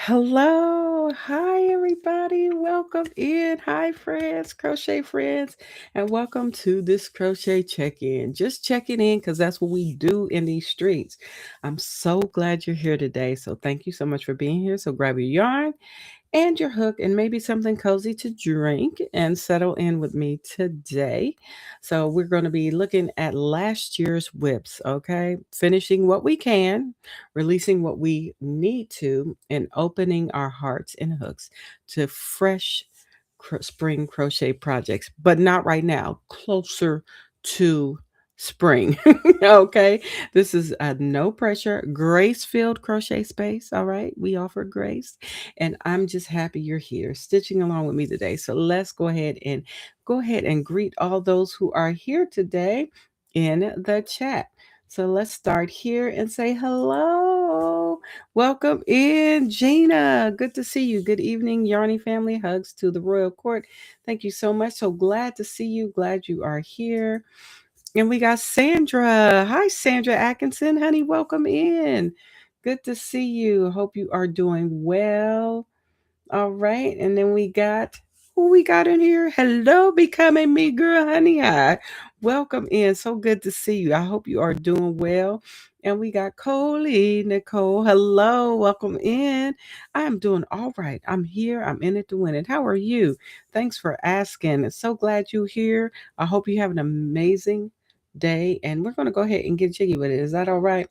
Hello. Hi, everybody. Welcome in. Hi, friends, crochet friends, and welcome to this crochet check-in. Just checking in because that's what we do in these streets. I'm so glad you're here today. So, thank you so much for being here. So, grab your yarn and your hook and maybe something cozy to drink and settle in with me today. So, we're going to be looking at last year's whips, okay? Finishing what we can, releasing what we need to, and opening our hearts and hooks to fresh spring crochet projects, but not right now, closer to spring. Okay, this is a no pressure, grace filled crochet space. All right, we offer grace, and I'm just happy you're here stitching along with me today. So let's go ahead and greet all those who are here today in the chat. So let's start here and say hello. Welcome in, Gina. Good to see you. Good evening, Yarny family. Hugs to the royal court. Thank you so much. So glad to see you. Glad you are here. And we got Sandra. Hi, Sandra Atkinson. Honey, welcome in. Good to see you. Hope you are doing well. All right. And then we got who we got in here. Hello, becoming me, girl, honey. Hi. Welcome in. So good to see you. I hope you are doing well. And we got Coley, Nicole. Hello, welcome in. I am doing all right. I'm here. I'm in it to win it. How are you? Thanks for asking. So glad you're here. I hope you have an amazing day. And we're going to go ahead and get jiggy with it. Is that all right?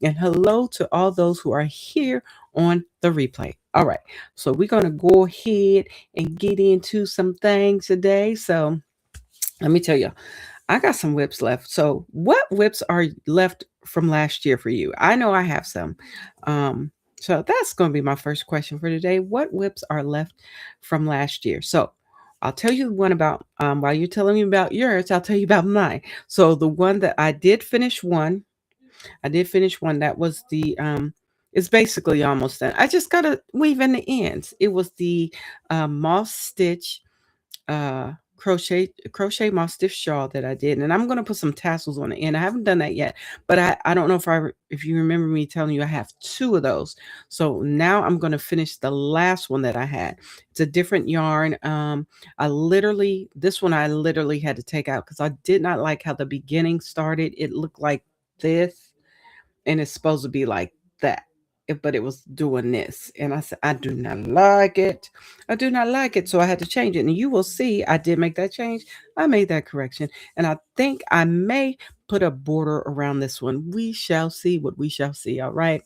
And hello to all those who are here on the replay. All right. So we're going to go ahead and get into some things today. So let me tell you, I got some whips left. So what whips are left from last year for you? I know I have some. So that's going to be my first question for today. What whips are left from last year? So I'll tell you one about, while you're telling me about yours, I'll tell you about mine. So the one that I did finish one that was the it's basically almost done. I just gotta weave in the ends. It was the moss stitch uh crochet moss stitch shawl that I did, and I'm gonna put some tassels on the end. I haven't done that yet, but I don't know if you remember me telling you I have two of those. So now I'm gonna finish the last one that I had. It's a different yarn. I literally had to take out because I did not like how the beginning started. It looked like this, and it's supposed to be like that. But it was doing this. And I said, I do not like it. I do not like it. So I had to change it. And you will see I did make that change. I made that correction. And I think I may put a border around this one. We shall see what we shall see. All right.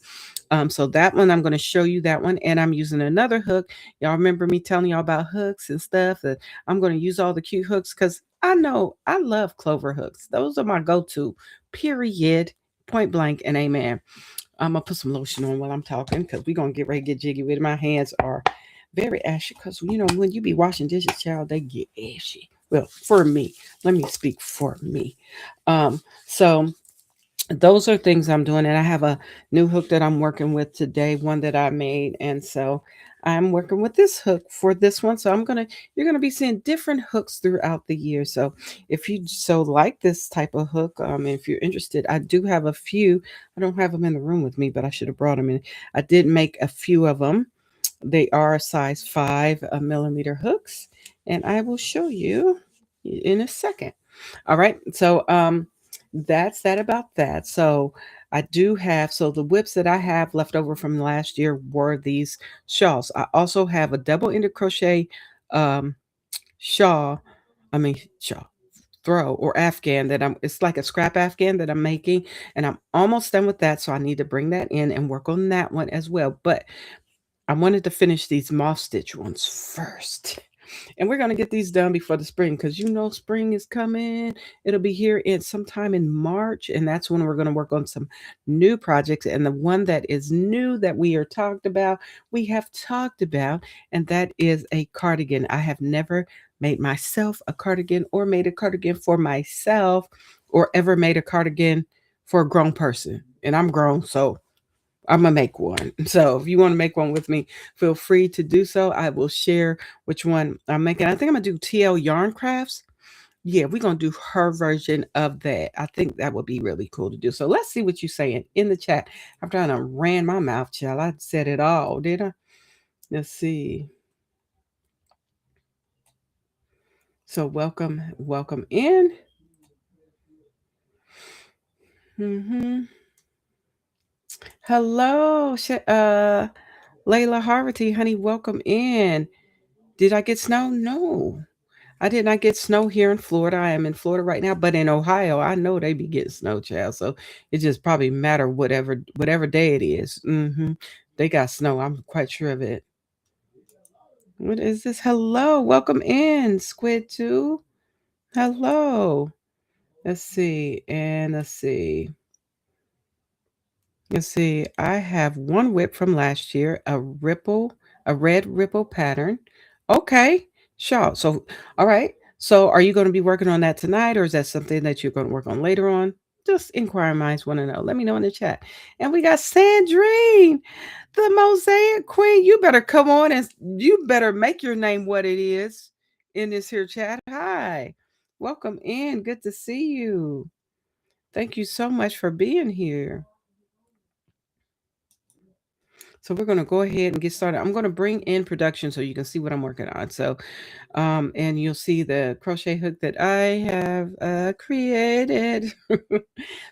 So that one, I'm going to show you that one. And I'm using another hook. Y'all remember me telling y'all about hooks and stuff. That I'm going to use all the cute hooks because I know I love clover hooks. Those are my go-to, period, point blank, and amen. I'm gonna put some lotion on while I'm talking because we're gonna get ready to get jiggy with it. My hands are very ashy because when you be washing dishes, child, they get ashy. Well, for me, let me speak for me. So those are things I'm doing, and I have a new hook that I'm working with today, one that I made, and so I'm working with this hook for this one. So you're gonna be seeing different hooks throughout the year. So if you so like this type of hook, if you're interested, I do have a few. I don't have them in the room with me, but I should have brought them in. I did make a few of them. They are size 5 millimeter hooks, and I will show you in a second. All right. So that's that about that. So I do have the whips that I have left over from last year were these shawls. I also have a double-ended crochet um shawl, shawl throw or afghan that it's like a scrap afghan that I'm making, and I'm almost done with that, so I need to bring that in and work on that one as well. But I wanted to finish these moss stitch ones first. And we're going to get these done before the spring because spring is coming. It'll be here in sometime in March, and that's when we're going to work on some new projects. And the one that is new that we have talked about, and that is a cardigan. I have never made myself a cardigan or made a cardigan for myself or ever made a cardigan for a grown person. And I'm grown, so I'm gonna make one. So if you want to make one with me, feel free to do so. I will share which one I'm making. I think I'm gonna do TL Yarn Crafts. Yeah, we're gonna do her version of that. I think that would be really cool to do. So let's see what you're saying in the chat. I'm trying to ran my mouth, child. I said it all, did I? Let's see. So welcome in. Hmm. Hello, Layla Harvey, honey. Welcome in. Did I get snow? No, I did not get snow here in Florida. I am in Florida right now, but in Ohio, I know they be getting snow, child. So it just probably matter whatever day it is. They got snow. I'm quite sure of it. What is this? Hello, welcome in, Squid Two. Hello. Let's see, and let's see. Let's see. I have one whip from last year, a red ripple pattern. Okay, sure. So, all right. So, are you going to be working on that tonight, or is that something that you're going to work on later on? Just inquiring minds want to know. Let me know in the chat. And we got Sandrine, the Mosaic Queen. You better come on and you better make your name what it is in this here chat. Hi, welcome in. Good to see you. Thank you so much for being here. So we're going to go ahead and get started. I'm going to bring in production so you can see what I'm working on. So, and you'll see the crochet hook that I have created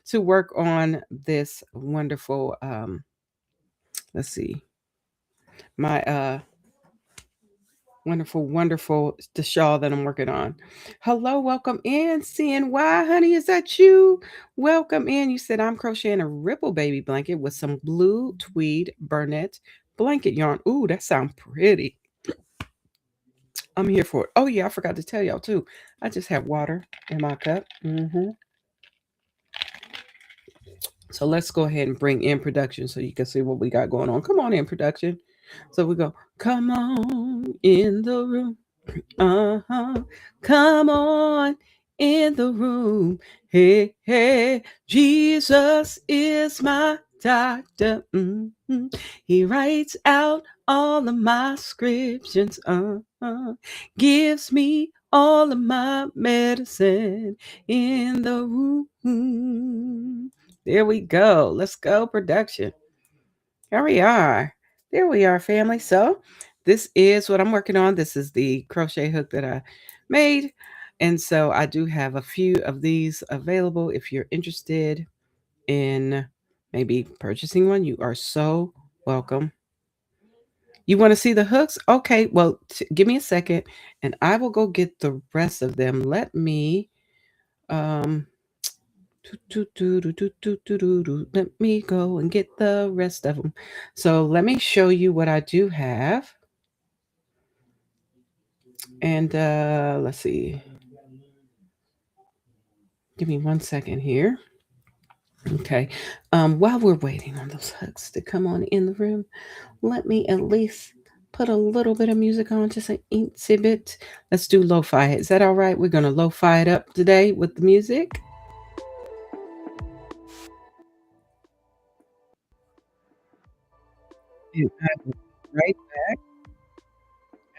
to work on this wonderful, let's see, my wonderful the shawl that I'm working on. Hello, welcome in. CNY, honey, is that you? Welcome in. You said I'm crocheting a ripple baby blanket with some blue tweed Burnett blanket yarn. Ooh, that sounds pretty. I'm here for it. Oh yeah, I forgot to tell y'all too. I just have water in my cup. So let's go ahead and bring in production so you can see what we got going on. Come on in, production. So we go, come on in the room. Uh-huh. Come on in the room. Hey, hey, Jesus is my doctor. He writes out all of my scriptures. Gives me all of my medicine in the room. There we go. Let's go, production. Here we are. There we are, family. So this is what I'm working on. This is the crochet hook that I made. And so I do have a few of these available. If you're interested in maybe purchasing one, you are so welcome. You want to see the hooks? Okay, well, give me a second and I will go get the rest of them. Let me um let me go and get the rest of them. So let me show you what I do have. And let's see. Give me 1 second here. Okay. While we're waiting on those hooks to come on in the room, let me at least put a little bit of music on, just an instant bit. Let's do lo-fi. Is that all right? We're gonna lo-fi it up today with the music. And I will be right back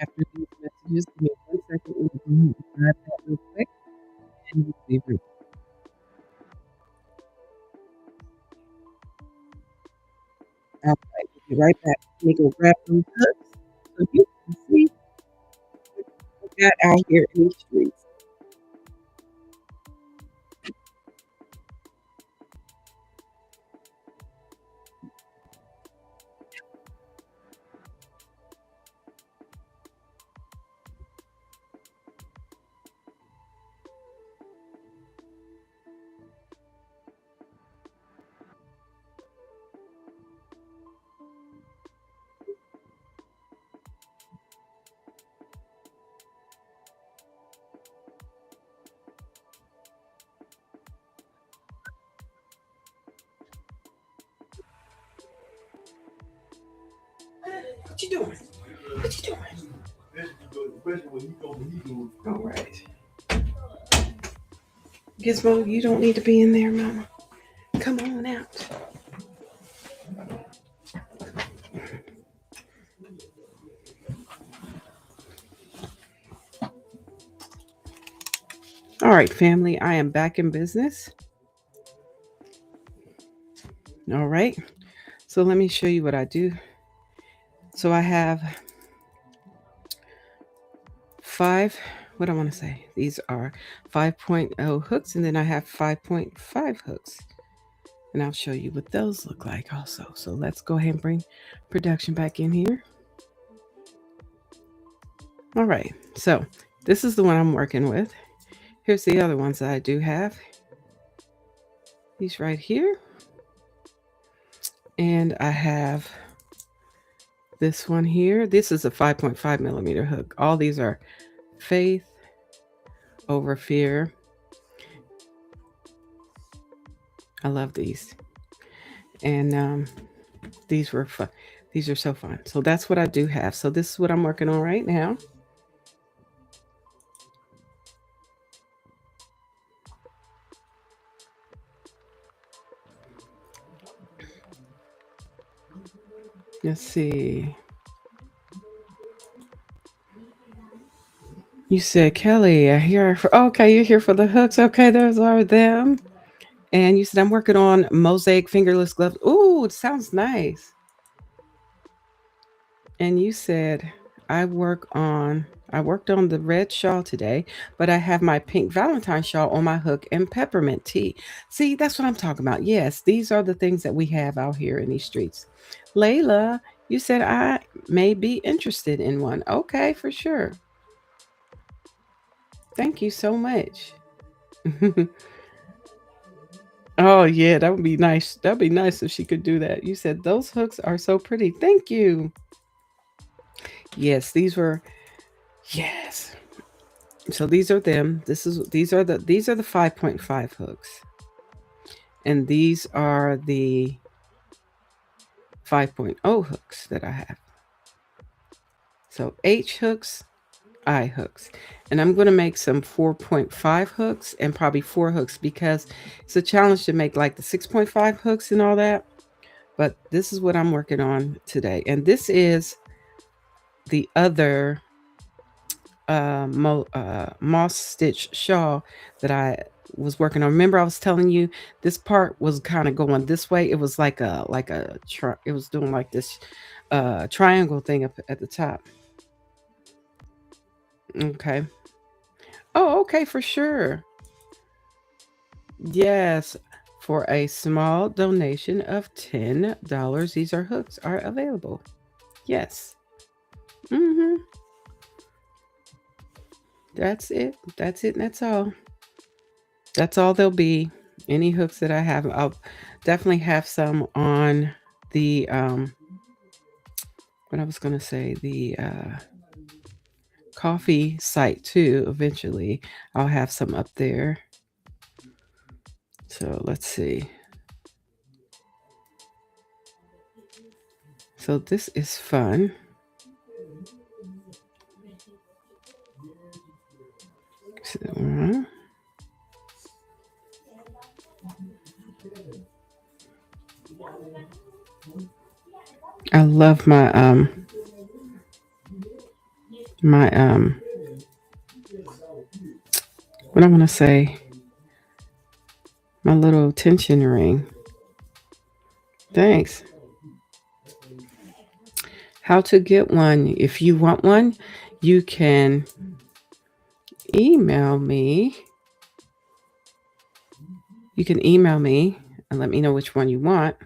after these messages. Give me 1 second. Let me go ahead and grab that real quick. And we'll be right. All right, we'll be right back. Let me go grab those hooks so you can see what we got out here in these streets. What you doing? What you doing? All right. Gizmo, you don't need to be in there, Mama. Come on out. All right, family, I am back in business. All right. So let me show you what I do. So I have what I want to say, these are 5.0 hooks, and then I have 5.5 hooks. And I'll show you what those look like also. So let's go ahead and bring production back in here. All right, so this is the one I'm working with. Here's the other ones that I do have. These right here. And I have this one here. This is a 5.5 millimeter hook. All these are faith over fear. I love these. And these were fun. These are so fun. So that's what I do have. So this is what I'm working on right now. Let's see. You said, Kelly, I hear for, okay, you're here for the hooks. Okay, those are them. And you said, I'm working on mosaic fingerless gloves. Ooh, it sounds nice. And you said, I worked on the red shawl today, but I have my pink Valentine shawl on my hook and peppermint tea. See, that's what I'm talking about. Yes, these are the things that we have out here in these streets. Layla, you said I may be interested in one. Okay, for sure. Thank you so much. Oh yeah, that would be nice. That'd be nice if she could do that. You said those hooks are so pretty. Thank you. Yes, these were yes. So these are them. These are the 5.5 hooks. And these are the 5.0 hooks that I have. So H hooks, I hooks. And I'm going to make some 4.5 hooks and probably 4 hooks because it's a challenge to make like the 6.5 hooks and all that. But this is what I'm working on today. And this is the other moss stitch shawl that I was working on. Remember I was telling you this part was kind of going this way. It was like it was doing like this triangle thing up at the top. Okay. Oh, okay, for sure. Yes, for a small donation of $10, these hooks are available. Yes. Mm-hmm. That's it. That's it. And that's all. That's all there'll be. Any hooks that I have, I'll definitely have some on the what I was gonna say, the coffee site too. Eventually, I'll have some up there. So let's see. So this is fun. So, I love my what I want to say, my little tension ring. Thanks. How to get one? If you want one, you can email me. You can email me and let me know which one you want.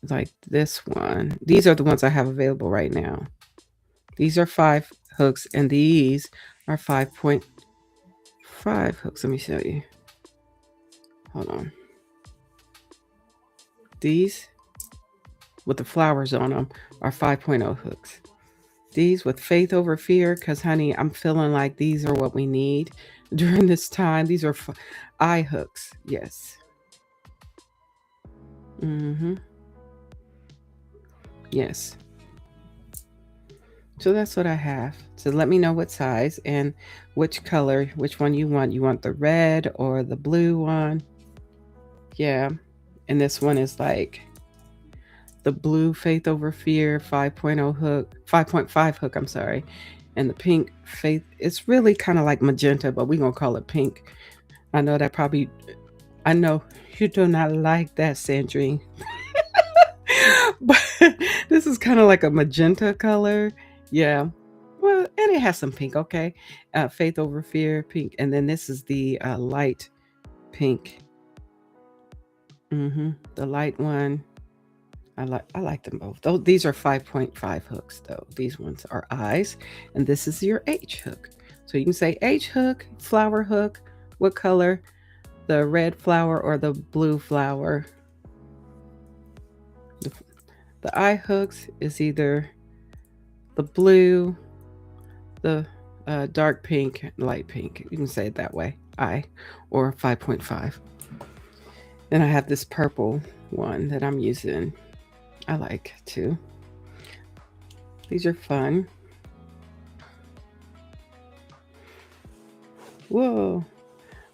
Like this one. These are the ones I have available right now. These are 5 hooks and these are 5.5 hooks. Let me show you. Hold on. These with the flowers on them are 5.0 hooks. These with faith over fear, because honey, I'm feeling like these are what we need during this time. These are eye hooks. Yes. Mm-hmm. Yes. So that's what I have. So let me know what size and which color, which one you want. You want the red or the blue one? Yeah. And this one is like the blue faith over fear 5.0 hook, 5.5 hook, I'm sorry. And the pink faith, it's really kind of like magenta, but we're going to call it pink. I know you do not like that, Sandrine. But this is kind of like a magenta color. Yeah. Well, and it has some pink. Okay, Faith Over Fear, pink, and then this is the light pink. The light one. I like them both. Though these are 5.5 hooks though. These ones are eyes, and this is your H hook. So you can say H hook, flower hook. What color? The red flower or the blue flower? The eye hooks is either the blue, the dark pink, light pink. You can say it that way. Eye or 5.5. Then I have this purple one that I'm using. I like too. These are fun. Whoa.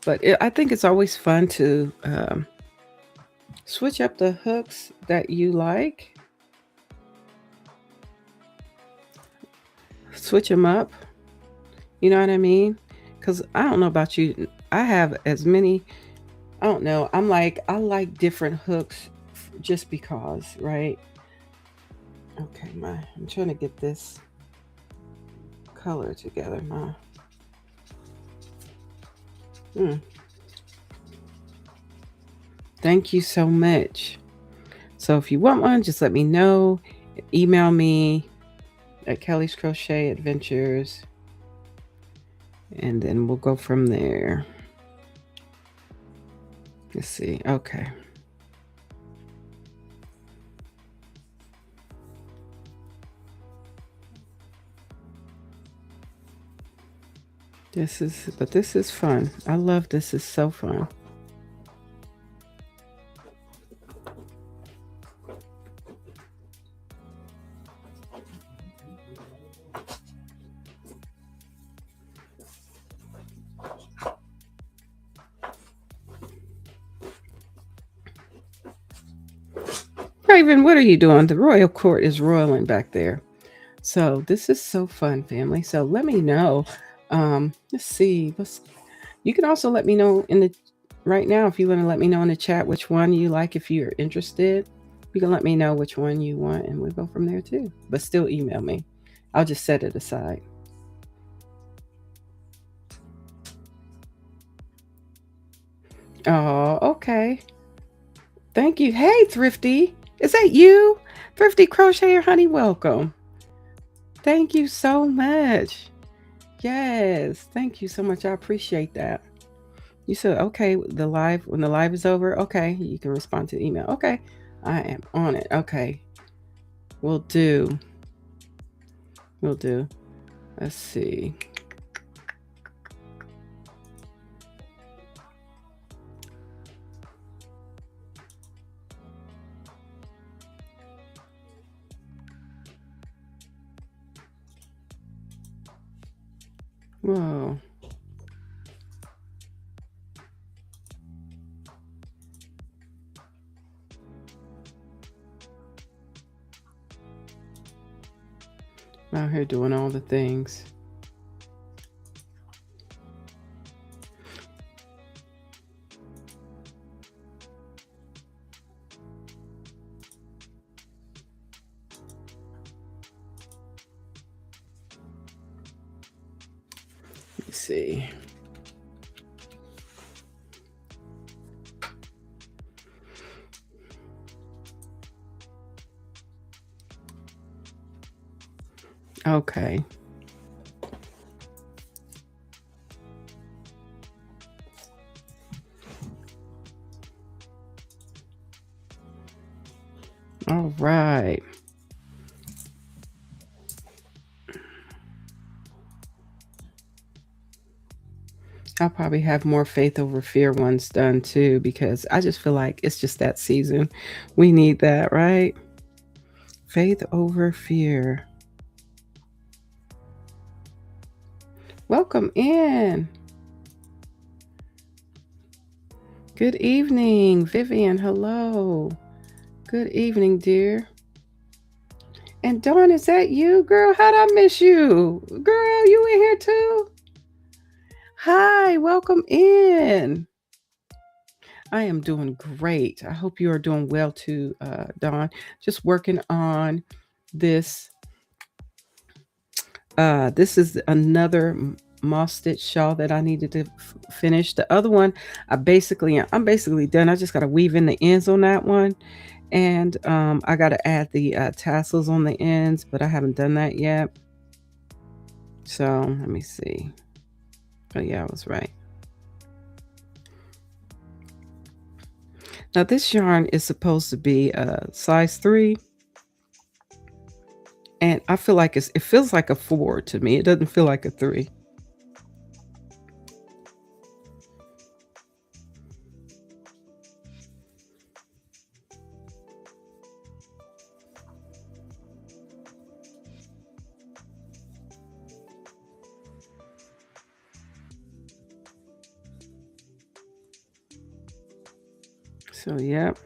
But I think it's always fun to switch up the hooks that you like. Switch them up. You know what I mean? Because I don't know about you. I have as many, I don't know. I like different hooks just because, right? Okay, I'm trying to get this color together. Thank you so much. So if you want one, just let me know. Email me at Kelly's Crochet Adventures, and then we'll go from there. Let's see. Okay. This is fun. I love this. Is so fun. Raven, what are you doing? The royal court is roiling back there. So this is so fun, family. So let me know. Let's see. You can also let me know in the right now if you want to let me know in the chat which one you like. If you're interested, you can let me know which one you want, and we'll go from there too. But still email me. I'll just set it aside. Oh, okay. Thank you. Hey, Thrifty. Is that you? Thrifty Crocheter, honey, welcome. Thank you so much. Yes, thank you so much. I appreciate that. You said, okay, when the live is over, okay, you can respond to the email. Okay, I am on it. Okay, we'll do. We'll do. Let's see. Whoa. Out here doing all the things. Let's see. Okay. All right. I'll probably have more Faith Over Fear ones done too, because I just feel like it's just that season. We need that, right? Faith Over Fear. Welcome in. Good evening, Vivian. Hello. Good evening, dear. And Dawn, is that you, girl? How'd I miss you? Girl, you in here too? Hi, welcome in. I am doing great. I hope you are doing well too, Dawn. Just working on this This is another moss stitch shawl that I needed to finish. The other one, I'm basically done. I just got to weave in the ends on that one. And I got to add the tassels on the ends, but I haven't done that yet. So let me see. Oh yeah, I was right. Now this yarn is supposed to be a size 3. And I feel like it feels like a 4 to me. It doesn't feel like a 3. So, yep,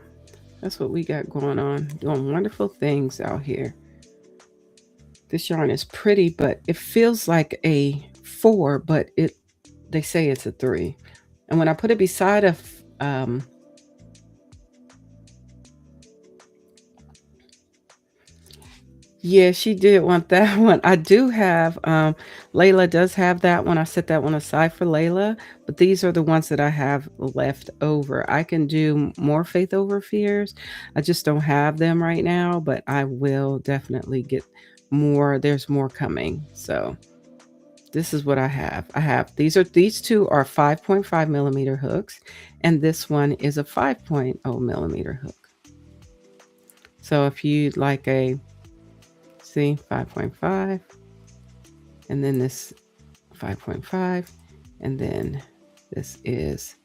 that's what we got going on. Doing wonderful things out here. This yarn is pretty, but it feels like a 4, but they say it's a 3. And when I put it beside yeah, she did want that one. I do have, Layla does have that one. I set that one aside for Layla, but these are the ones that I have left over. I can do more Faith Over Fears. I just don't have them right now, but I will definitely get more. There's more coming. So this is what I have. These two are 5.5 millimeter hooks, and this one is a 5.0 millimeter hook. So if you'd like a, see, 5.5, and then this 5.5, and then this is,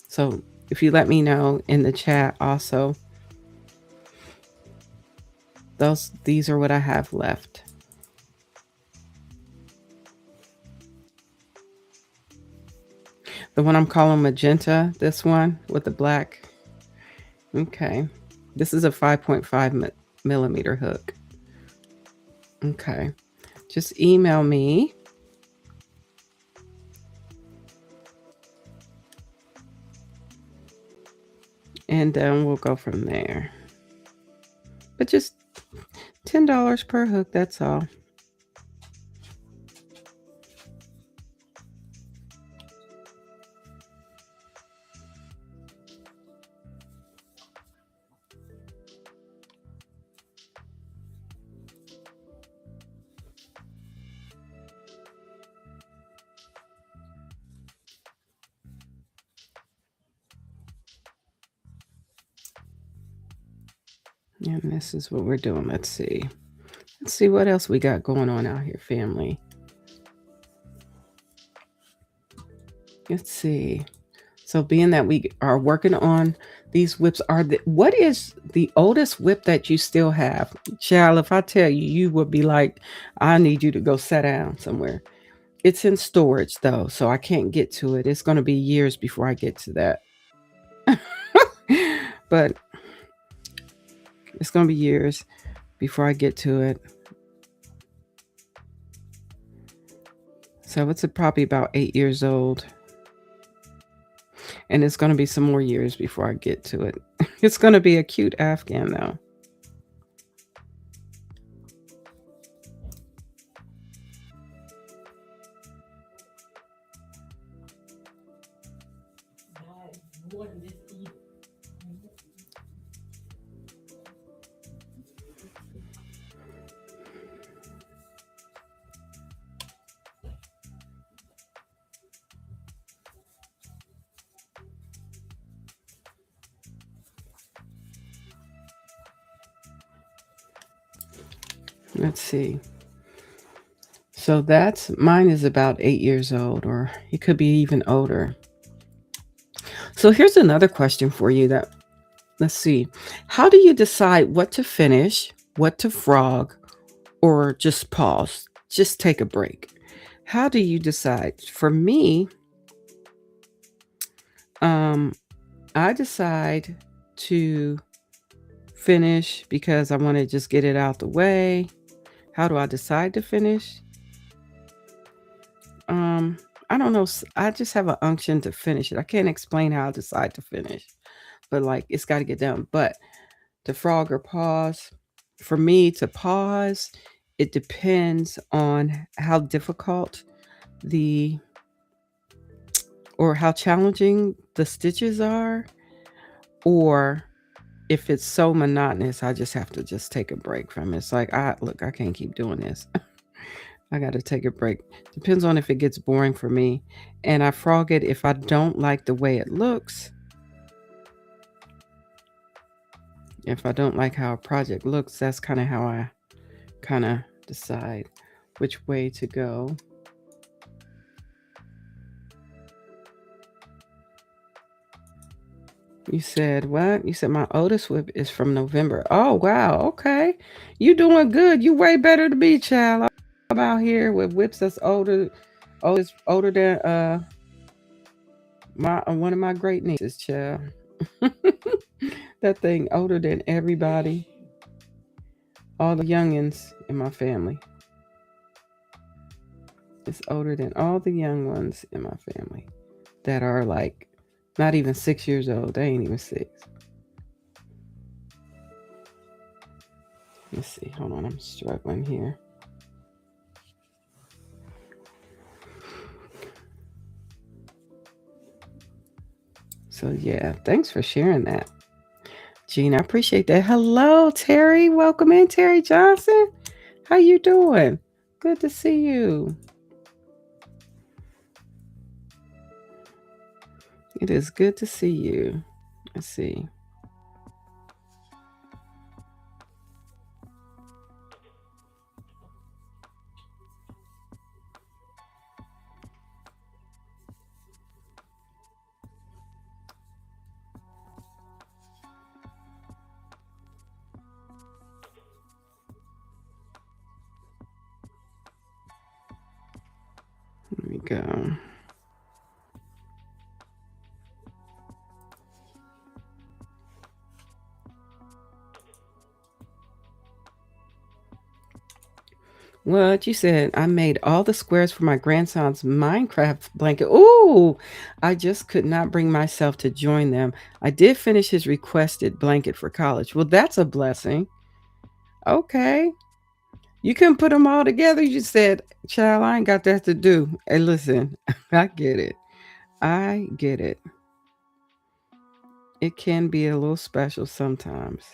so if you let me know in the chat also, these are what I have left. The one I'm calling magenta, this one with the black. Okay. This is a 5.5 millimeter hook. Okay. Just email me. And then we'll go from there. But just $10 per hook, that's all. And this is what we're doing. Let's see. Let's see what else we got going on out here, family. Let's see. So being that we are working on these whips, what is the oldest whip that you still have? Child, if I tell you, you would be like, I need you to go sit down somewhere. It's in storage though, so I can't get to it. It's going to be years before I get to that. But it's going to be years before I get to it. So it's probably about 8 years old. And it's going to be some more years before I get to it. It's going to be a cute Afghan though. Let's see. So mine is about 8 years old, or it could be even older. So here's another question for you let's see. How do you decide what to finish, what to frog, or just pause? Just take a break. How do you decide? For me, I decide to finish because I want to just get it out the way. How do I decide to finish? I don't know. I just have an unction to finish it. I can't explain how I decide to finish, but like it's got to get done. But to frog or pause, for me to pause it depends on how difficult or how challenging the stitches are, or if it's so monotonous, I just have to just take a break from it. It's like, I can't keep doing this. I got to take a break. Depends on if it gets boring for me. And I frog it if I don't like the way it looks. If I don't like how a project looks, that's kind of how I kind of decide which way to go. You said what? You said my oldest whip is from November. Oh wow, okay. You doing good. You way better than me, child. I'm out here with whips that's older than my one of my great nieces, child. That thing older than everybody. All the youngins in my family. It's older than all the young ones in my family that are like not even 6 years old. They ain't even 6. Let's see. Hold on. I'm struggling here. So yeah, thanks for sharing that, Gina. I appreciate that. Hello, Terry. Welcome in, Terry Johnson. How you doing? Good to see you. It is good to see you. Let's see. Here we go. What you said? I made all the squares for my grandson's Minecraft blanket. Ooh, I just could not bring myself to join them. I did finish his requested blanket for college. Well, that's a blessing. Okay. You couldn't put them all together. You said, child, I ain't got that to do. Hey, listen, I get it. I get it. It can be a little special sometimes.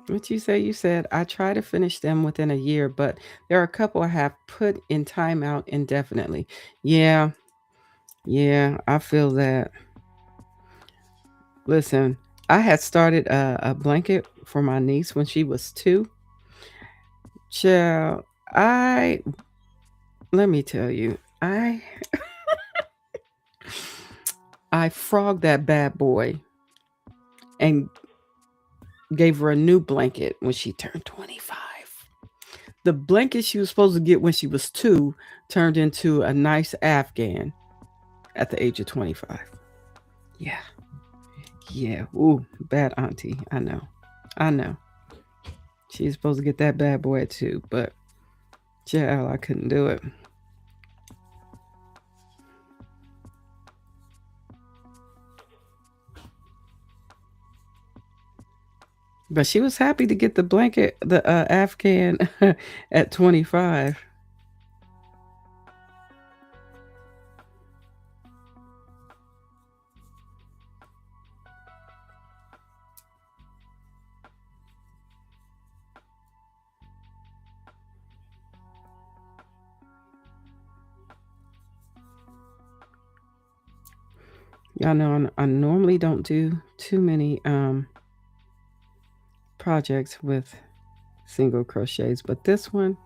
What you say? You said, I try to finish them within a year, but there are a couple I have put in timeout indefinitely. Yeah, yeah, I feel that. Listen, I had started a blanket for my niece when she was 2. Child, I, let me tell you, I frogged that bad boy and gave her a new blanket when she turned 25. The blanket she was supposed to get when she was 2 turned into a nice Afghan at the age of 25. Yeah. Yeah. Ooh, bad auntie. I know. I know. She's supposed to get that bad boy at 2, but child, I couldn't do it. But she was happy to get the blanket, the Afghan at 25. Y'all know I normally don't do too many projects with single crochets, but this one,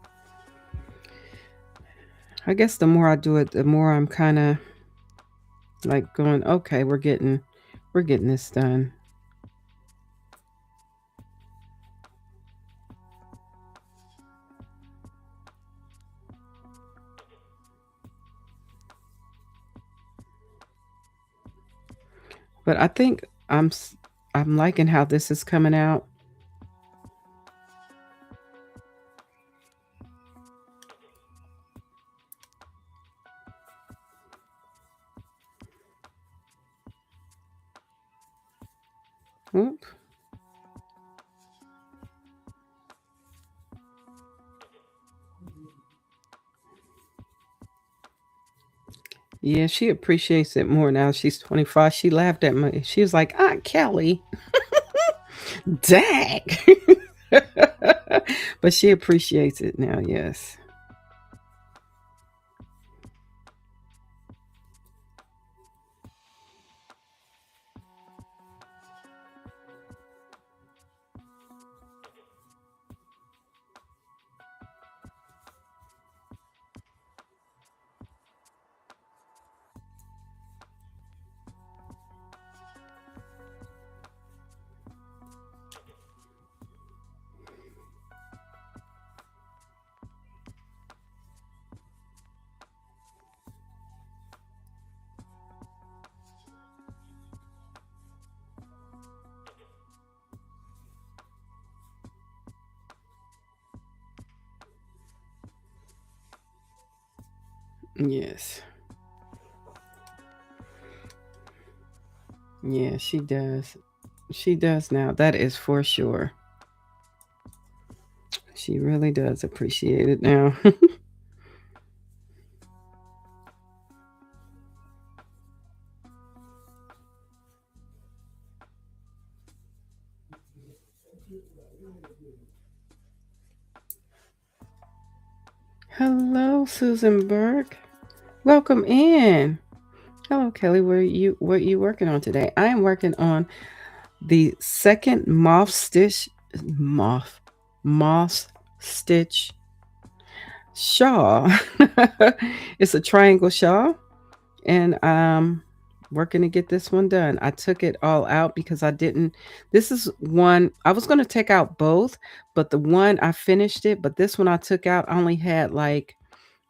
I guess the more I do it, the more I'm kind of like going, okay, we're getting this done. But I think I'm liking how this is coming out. Oop. Yeah, she appreciates it more now. She's 25. She laughed at me. She was like, Aunt Kelly, dang. But she appreciates it now, yes. Yes. Yeah, she does. She does now. That is for sure. She really does appreciate it now. Hello, Susan Burke. Welcome in. Hello, Kelly. What are you working on today? I am working on the second moth stitch shawl. It's a triangle shawl, and working to get this one done. I took it all out because I didn't. This is one I was going to take out both, but the one I finished it, but this one I took out only had like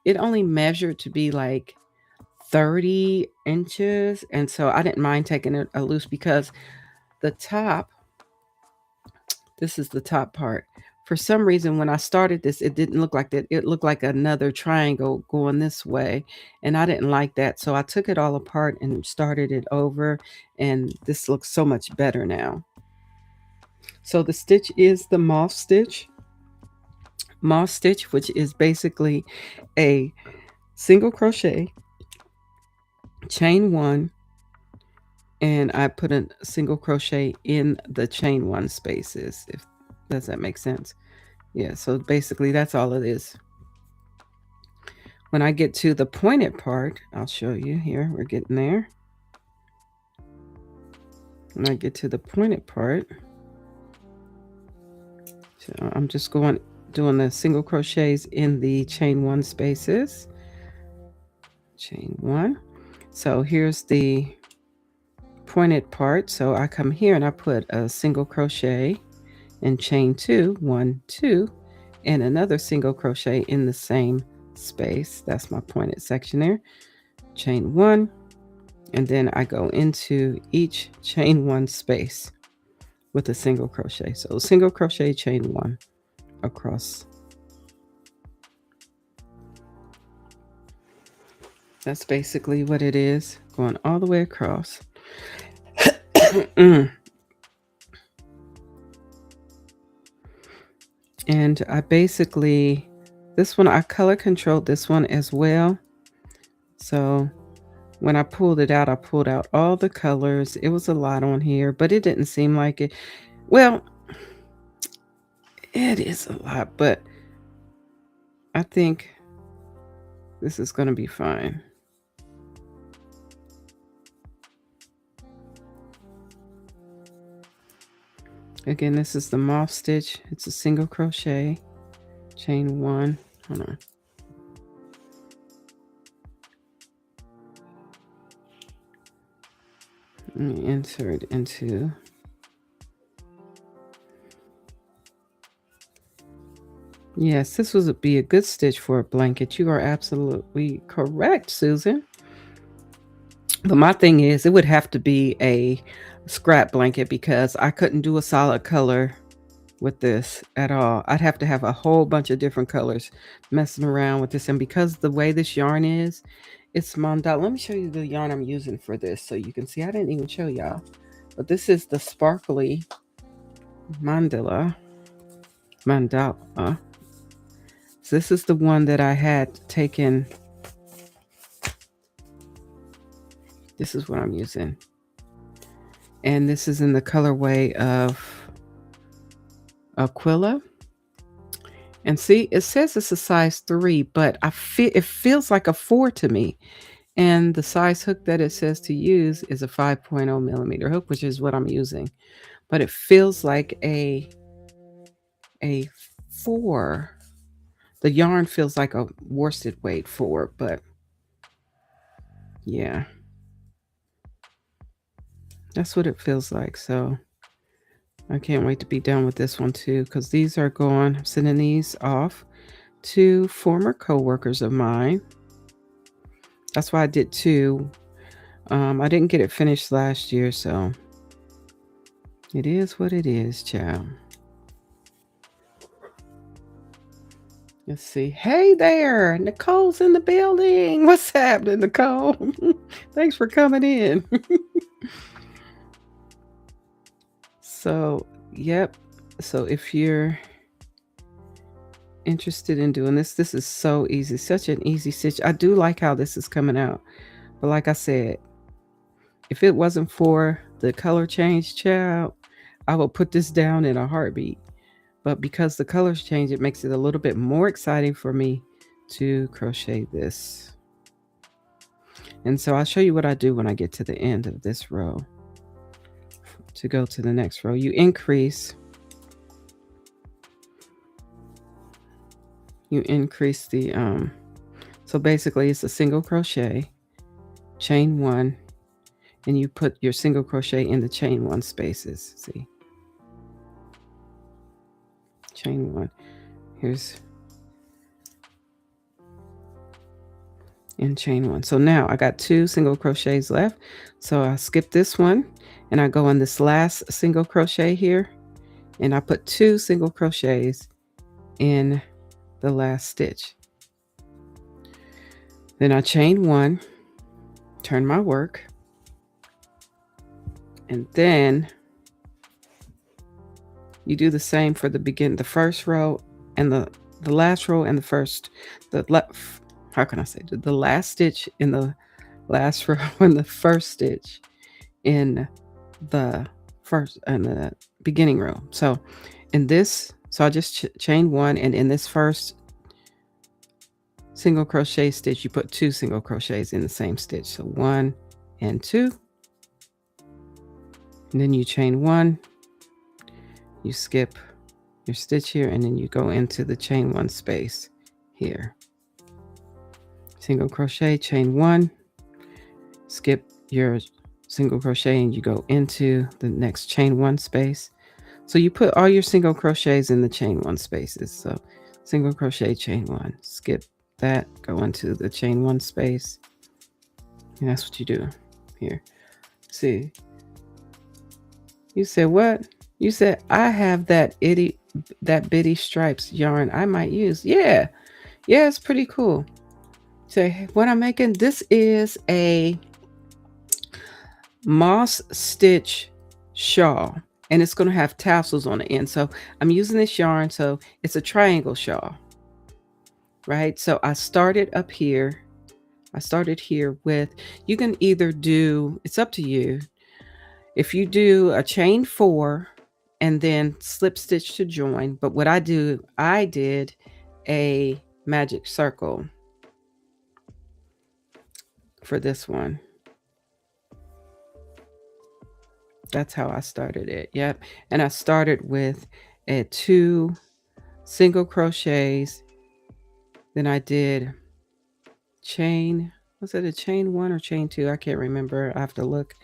it only measured to be like 30 inches, and so I didn't mind taking it a loose because the top, this is the top part. For some reason, when I started this, it didn't look like that. It looked like another triangle going this way, and I didn't like that. So I took it all apart and started it over, and this looks so much better now. So the stitch is the moth stitch, which is basically a single crochet, chain one, and I put a single crochet in the chain one spaces. If does that make sense? Yeah, so basically that's all it is. When I get to the pointed part, I'll show you here. We're getting there. When I get to the pointed part, so I'm just doing the single crochets in the chain one spaces. Chain one. So here's the pointed part. So I come here and I put a single crochet and chain two, 1, 2, and another single crochet in the same space. That's my pointed section there. Chain one, and then I go into each chain one space with a single crochet. So single crochet, chain one across. That's basically what it is, going all the way across. And I basically, this one, I color controlled this one as well. So when I pulled it out, I pulled out all the colors. It was a lot on here, but it didn't seem like it. Well, it is a lot, but I think this is going to be fine. Again, this is the moth stitch. It's a single crochet, chain one. Hold on. Let me insert into. Yes, this would be a good stitch for a blanket. You are absolutely correct, Susan. But my thing is, it would have to be a scrap blanket because I couldn't do a solid color with this at all. I'd have to have a whole bunch of different colors messing around with this. And because the way this yarn is, it's mandala. Let me show you the yarn I'm using for this so you can see. I didn't even show y'all. But this is the sparkly mandala. So this is the one that I had taken. This is what I'm using. And this is in the colorway of Aquila. And see, it says it's a size 3, but it feels like a 4 to me. And the size hook that it says to use is a 5.0 millimeter hook, which is what I'm using. But it feels like a 4. The yarn feels like a worsted weight 4, but yeah, that's what it feels like. So I can't wait to be done with this one too, because these are going. I'm sending these off to former co-workers of mine. That's why I did 2. I didn't get it finished last year, so it is what it is, child. Let's see. Hey there, Nicole's in the building. What's happening, Nicole? Thanks for coming in. So, yep. So if you're interested in doing this is so easy. Such an easy stitch. I do like how this is coming out. But like I said, if it wasn't for the color change, child, I will put this down in a heartbeat. But because the colors change, it makes it a little bit more exciting for me to crochet this. And so I'll show you what I do when I get to the end of this row. To go to the next row, you increase the so basically it's a single crochet, chain 1, and you put your single crochet in the chain 1 spaces. See, chain 1, here's in chain 1. So now I got 2 single crochets left, so I skip this one and I go on this last single crochet here, and I put 2 single crochets in the last stitch. Then I chain 1, turn my work, and then you do the same for the first row and the last row and the last stitch in the last row and the first stitch in the beginning row. So in this, so I just chain 1, and in this first single crochet stitch, you put 2 single crochets in the same stitch. So 1 and 2, and then you chain 1, you skip your stitch here, and then you go into the chain 1 space here. Single crochet, chain 1, skip your single crochet, and you go into the next chain 1 space. So you put all your single crochets in the chain 1 spaces. So single crochet, chain 1, skip that, go into the chain 1 space, and that's what you do here. See, you said what? You said I have that bitty stripes yarn I might use. Yeah, it's pretty cool. So what I'm making, this is a moss stitch shawl, and it's going to have tassels on the end. So I'm using this yarn, so it's a triangle shawl, right? So I started up here. I started here with, you can either do, it's up to you. If you do a chain 4 and then slip stitch to join, but what I did a magic circle for this one. That's how I started it. Yep. And I started with 2 single crochets. Then I did chain, was it a chain 1 or chain 2? I can't remember. I have to look.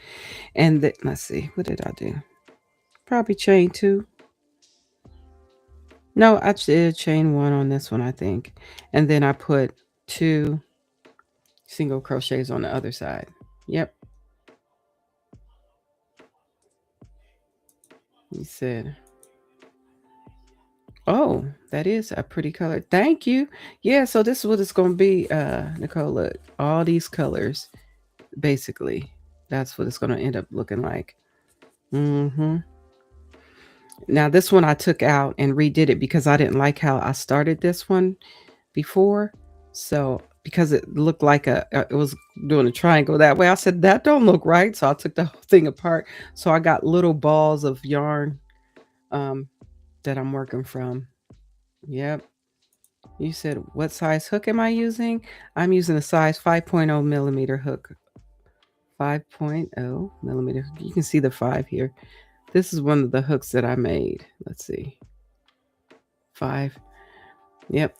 And let's see, what did I do? Probably chain 2. No, I did chain 1 on this one, I think. And then I put 2 single crochets on the other side. Yep. He said, oh, that is a pretty color. Thank you. Yeah, so this is what it's going to be, Nicole. Look, all these colors, basically. That's what it's going to end up looking like. Mm-hmm. Now this one I took out and redid it because I didn't like how I started this one before. So because it looked like it was doing a triangle that way, I said that don't look right. So I took the whole thing apart. So I got little balls of yarn um, that I'm working from. Yep. You said what size hook am I using? I'm using a size 5.0 millimeter hook. 5.0 millimeter. You can see the 5 here. This is one of the hooks that I made. Let's see. 5. Yep.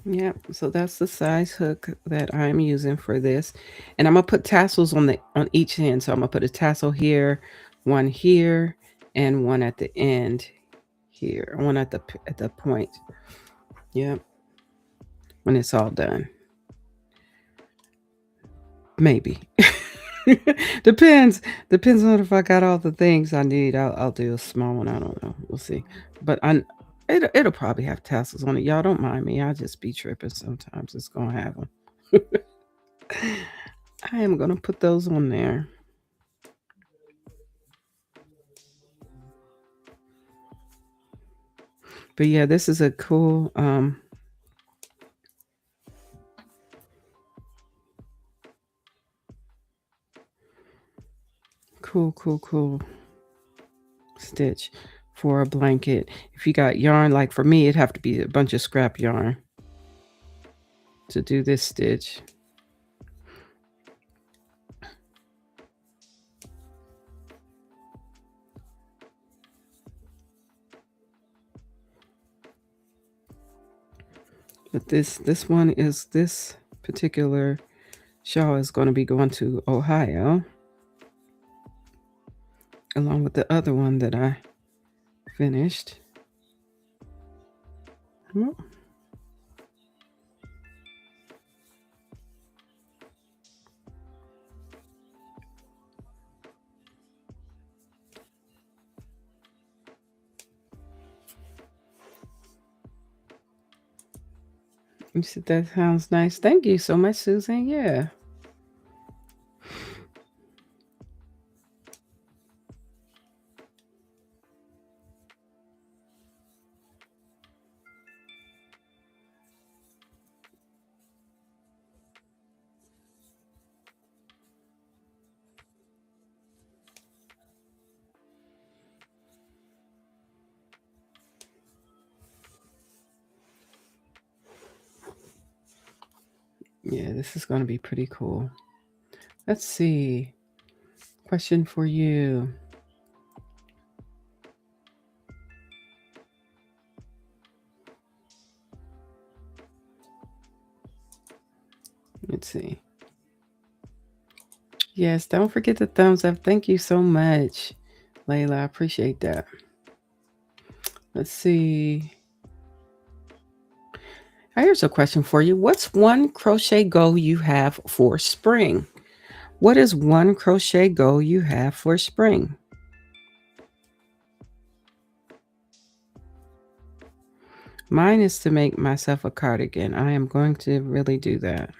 Yep. So that's the size hook that I'm using for this. And I'm gonna put tassels on each end. So I'm gonna put a tassel here, one here, and one at the end here. One at the point. Yep. When it's all done. Maybe. depends depends on if I got all the things I need. I'll do a small one. I don't know. We'll see. But it'll probably have tassels on it. Y'all don't mind me. I just be tripping sometimes. It's gonna have them. I am gonna put those on there. But yeah, this is a cool stitch for a blanket. If you got yarn, like for me, it'd have to be a bunch of scrap yarn to do this stitch. But this one is this particular shawl is going to be going to Ohio, along with the other one that I finished. Well, you said that sounds nice. Thank you so much, Susan. Yeah. Yeah, this is going to be pretty cool. Let's see. Question for you. Let's see. Yes, don't forget the thumbs up. Thank you so much, Layla. I appreciate that. Let's see. Here's a question for you. What's one crochet goal you have for spring? What is one crochet goal you have for spring? Mine is to make myself a cardigan. I am going to really do that.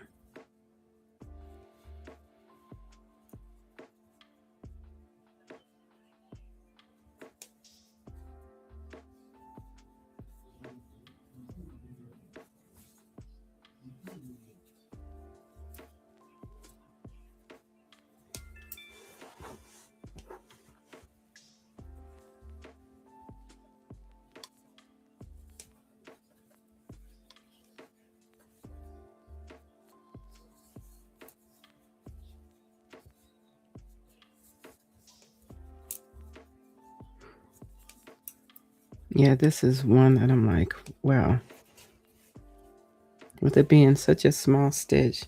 Yeah, this is one that I'm like, wow. With it being such a small stitch.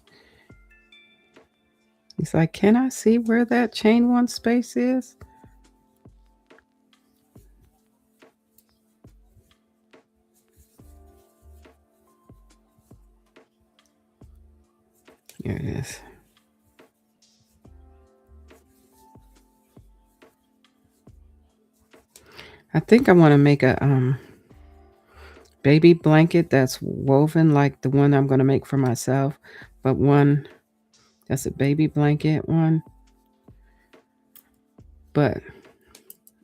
It's like, can I see where that chain one space is? Here it is. I think I want to make baby blanket that's woven like the one I'm going to make for myself, but one that's a baby blanket one. But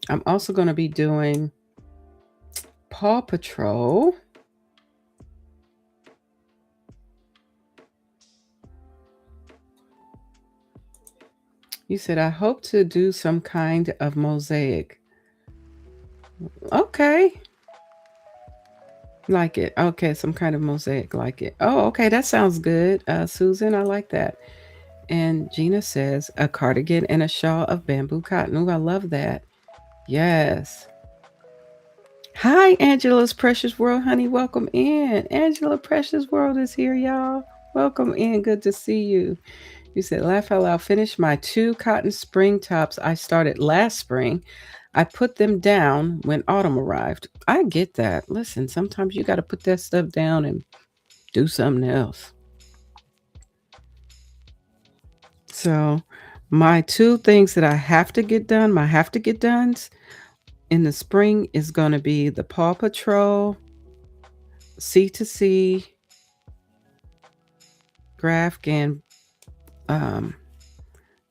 I'm also going to be doing Paw Patrol. You said, I hope to do some kind of mosaic. Okay. Like it. Okay, some kind of mosaic like it. Oh, okay, that sounds good. Susan, I like that. And Gina says, a cardigan and a shawl of bamboo cotton. Ooh, I love that. Yes. Hi, Angela's Precious World, honey. Welcome in. Angela Precious World is here, y'all. Welcome in. Good to see you. You said, laugh out loud. Finished my 2 cotton spring tops I started last spring. I put them down when autumn arrived. I get that. Listen, sometimes you got to put that stuff down and do something else. So, my 2 things that I have to get done, my have to get done's in the spring is going to be the Paw Patrol C to C graph and um,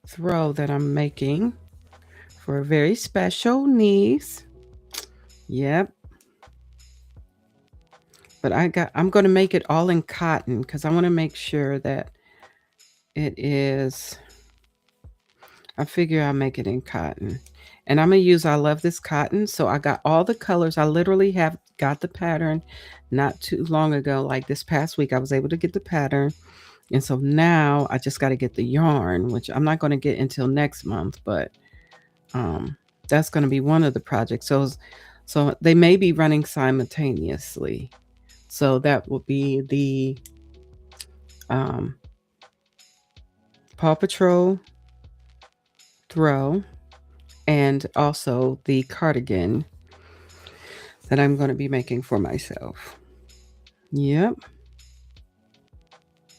throw that I'm making for a very special niece. Yep. But I'm going to make it all in cotton because I want to make sure that it is. I figure I'll make it in cotton. And I'm going to use, I love this cotton. So I got all the colors. I literally have got the pattern not too long ago. Like this past week, I was able to get the pattern. And so now I just got to get the yarn, which I'm not going to get until next month, but um, that's going to be one of the projects. So they may be running simultaneously. So that will be the um, Paw Patrol throw and also the cardigan that I'm going to be making for myself. Yep.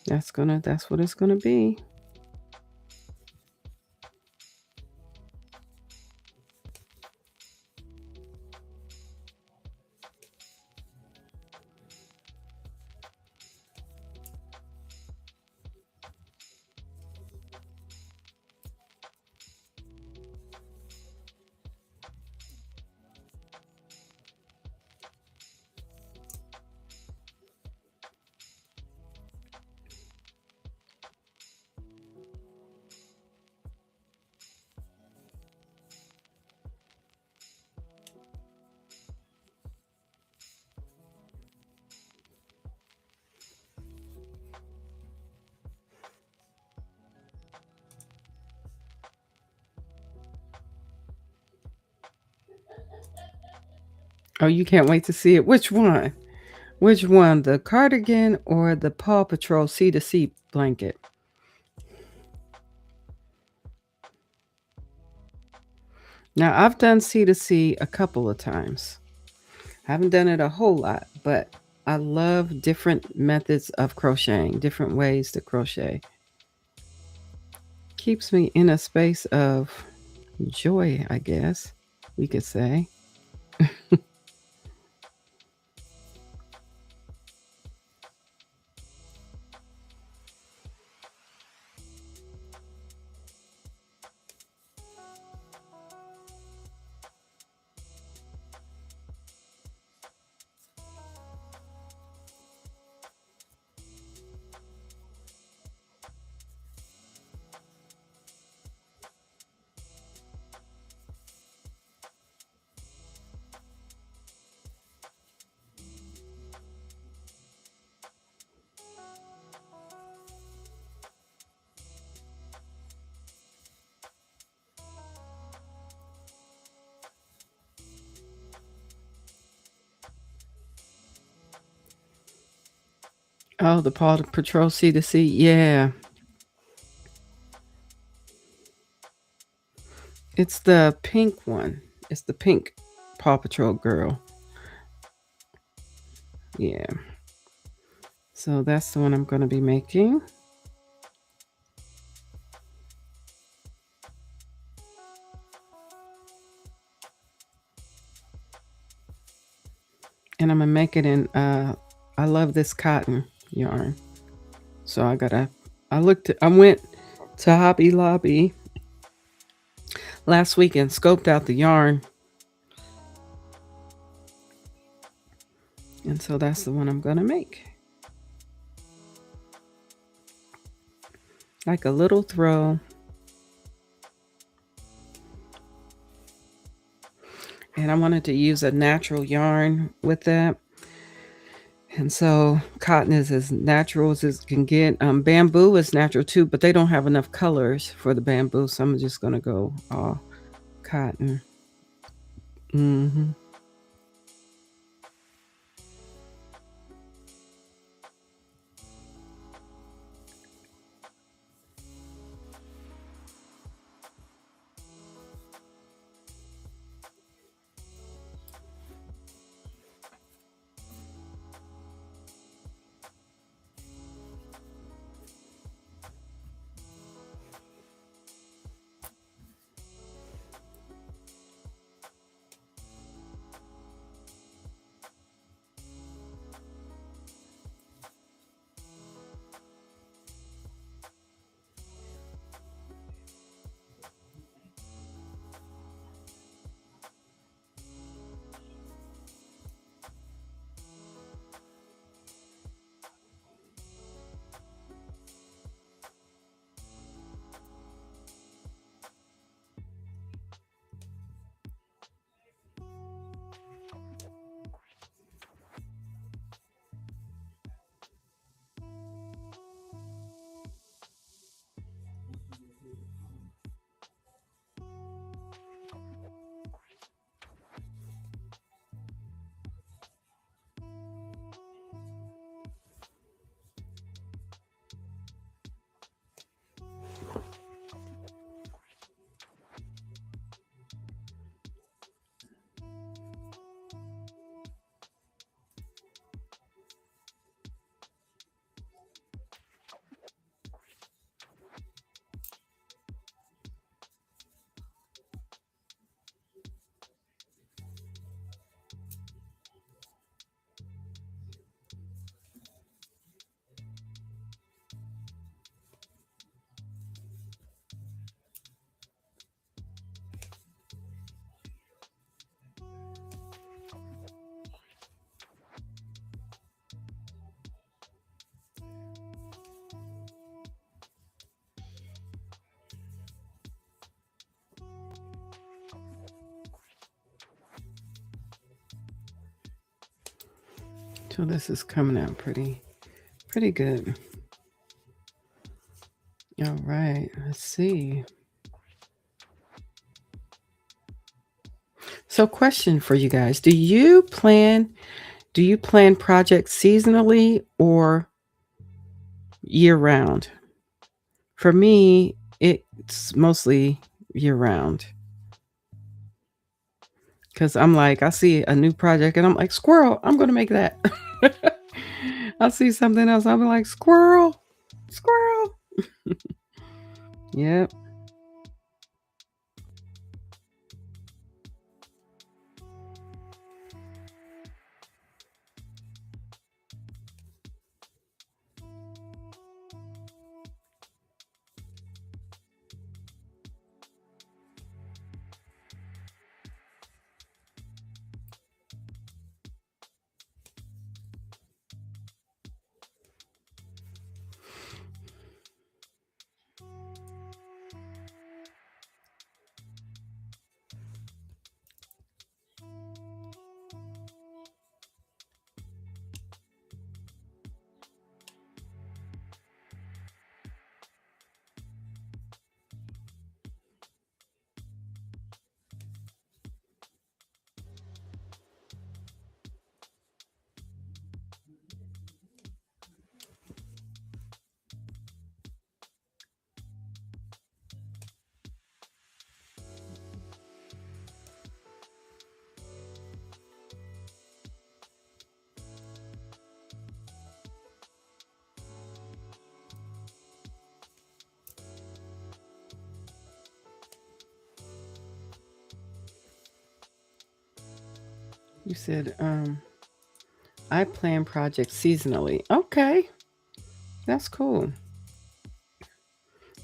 That's what it's going to be. Oh, you can't wait to see it. Which one? Which one? The cardigan or the Paw Patrol C to C blanket? Now, I've done C to C a couple of times. I haven't done it a whole lot, but I love different methods of crocheting, different ways to crochet. Keeps me in a space of joy, I guess we could say. Oh, the Paw Patrol C to C. Yeah. It's the pink one. It's the pink Paw Patrol girl. Yeah. So that's the one I'm going to be making. And I'm gonna make it in I love this cotton yarn. So I went to Hobby Lobby last week and scoped out the yarn. And so that's the one I'm gonna make. Like a little throw. And I wanted to use a natural yarn with that. And so cotton is as natural as it can get. Bamboo is natural too, but they don't have enough colors for the bamboo, so I'm just gonna go all cotton. Mm-hmm. So this is coming out pretty good. All right, let's see. So question for you guys. Do you plan projects seasonally or year round? For me, it's mostly year round. Cause I'm like, I see a new project and I'm like, squirrel, I'm gonna make that. I see something else, I'm like, squirrel, squirrel. Yep. You said I plan projects seasonally. Okay, that's cool.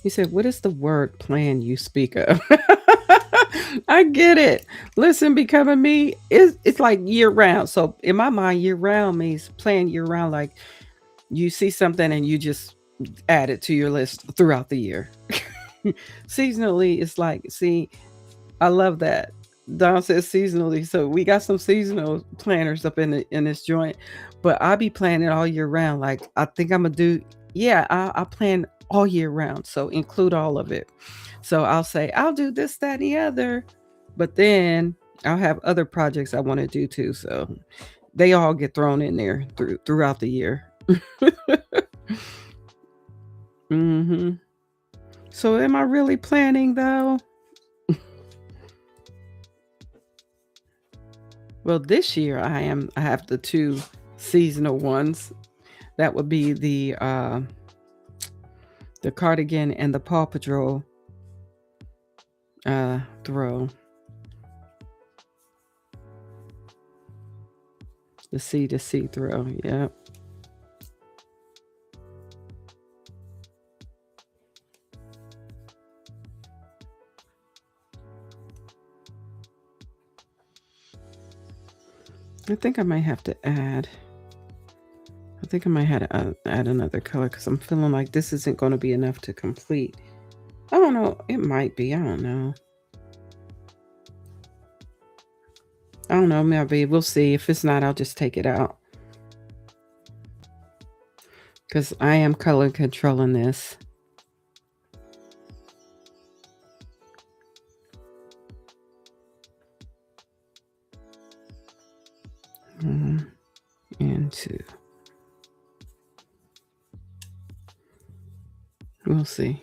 You said, what is the word plan you speak of? I get it. Listen, becoming me, it's like year round. So in my mind, year round means plan year round. Like you see something and you just add it to your list throughout the year. Seasonally, it's like, see, I love that. Don says seasonally, so we got some seasonal planners up in this joint, but I be planning all year round. Like I think I'm gonna do, yeah, I plan all year round, so include all of it. So I'll say I'll do this, that, and the other, but then I'll have other projects I want to do too. So they all get thrown in there throughout the year. hmm So am I really planning though? Well, this year I am. I have the two seasonal ones. That would be the cardigan and the Paw Patrol throw. The C to C throw. Yep. I think I might have to add. I think I might have to add another color because I'm feeling like this isn't going to be enough to complete. I don't know. It might be. I don't know. I don't know. Maybe we'll see. If it's not, I'll just take it out because I am color controlling this. And two. We'll see.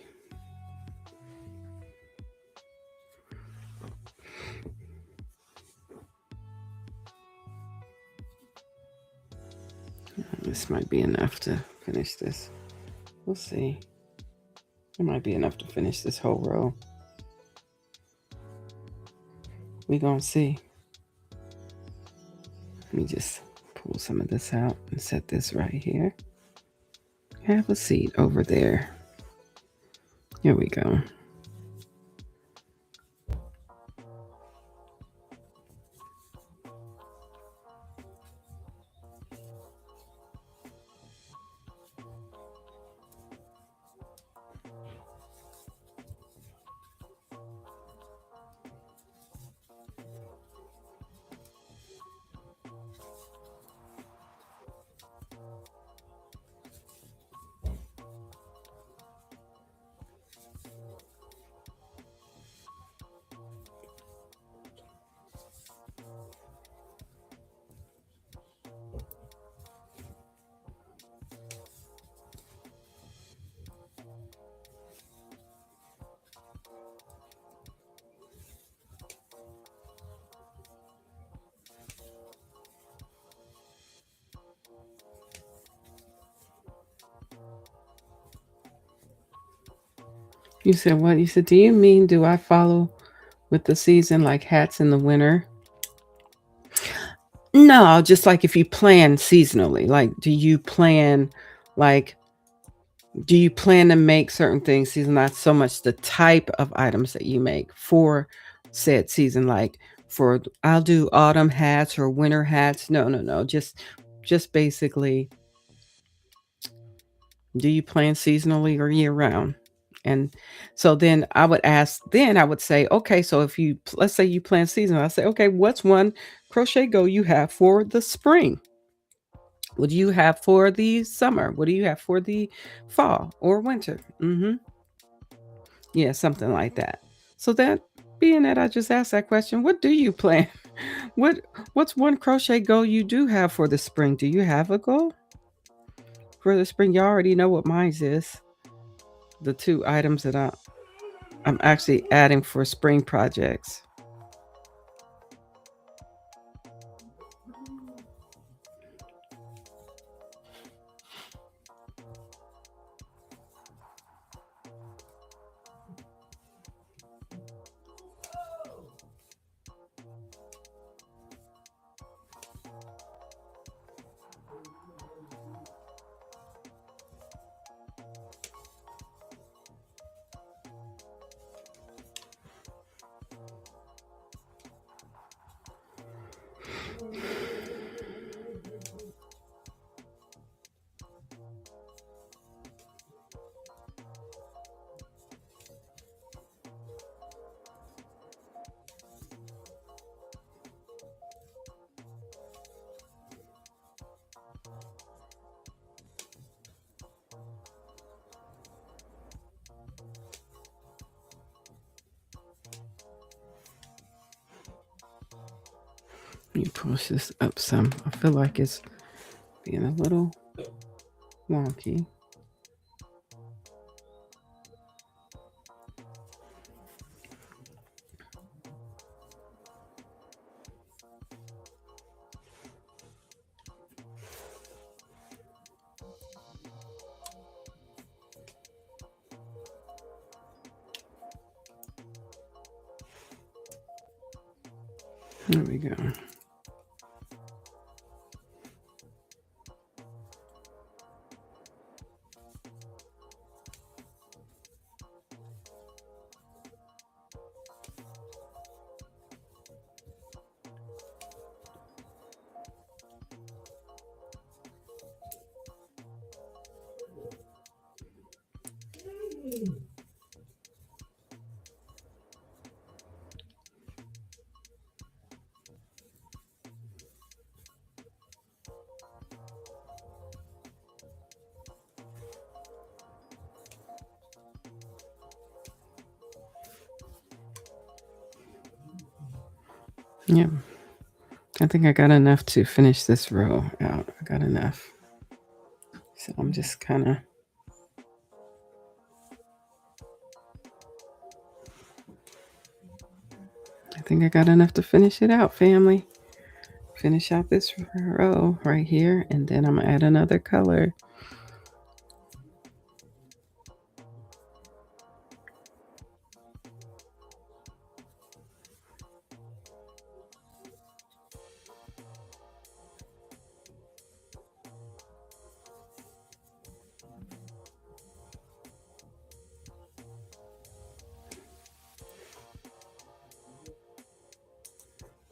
This might be enough to finish this. We'll see. It might be enough to finish this whole row. We gonna see. Let me just pull some of this out and set this right here. Have a seat over there. Here we go. You said what? You said, do you mean do I follow with the season like hats in the winter? No, just like if you plan seasonally, like like do you plan to make certain things season, not so much the type of items that you make for said season, like for I'll do autumn hats or winter hats. No, no, no. Just basically, do you plan seasonally or year round? And so then I would ask, then I would say, okay, so if you, let's say you plan seasonal, I say, okay, what's one crochet go you have for the spring? What do you have for the summer? What do you have for the fall or winter? Yeah, something like that. So that being that I just asked that question, what do you plan? What what's one crochet goal you do have for the spring? Do you have a goal for the spring? You already know what mine is. The two items that I'm actually adding for spring projects. Let me push this up some. I feel like it's being a little wonky. There we go. Yep. I think I got enough to finish this row out. I got enough. So I'm just kind of I think I got enough to finish it out, family. Finish out this row right here, and then I'm gonna add another color.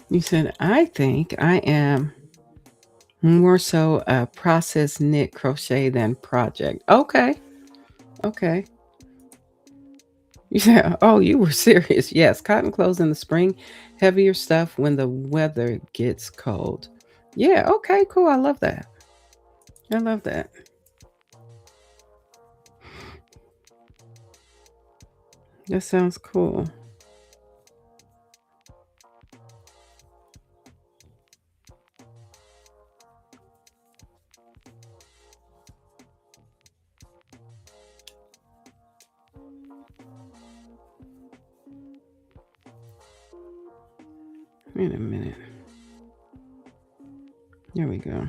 You said, I think I am more so a process knit crochet than project. Okay. Okay. Yeah. Oh, you were serious. Yes. Cotton clothes in the spring, heavier stuff when the weather gets cold. Yeah. Okay. Cool. I love that. I love that. That sounds cool. Wait a minute. There we go.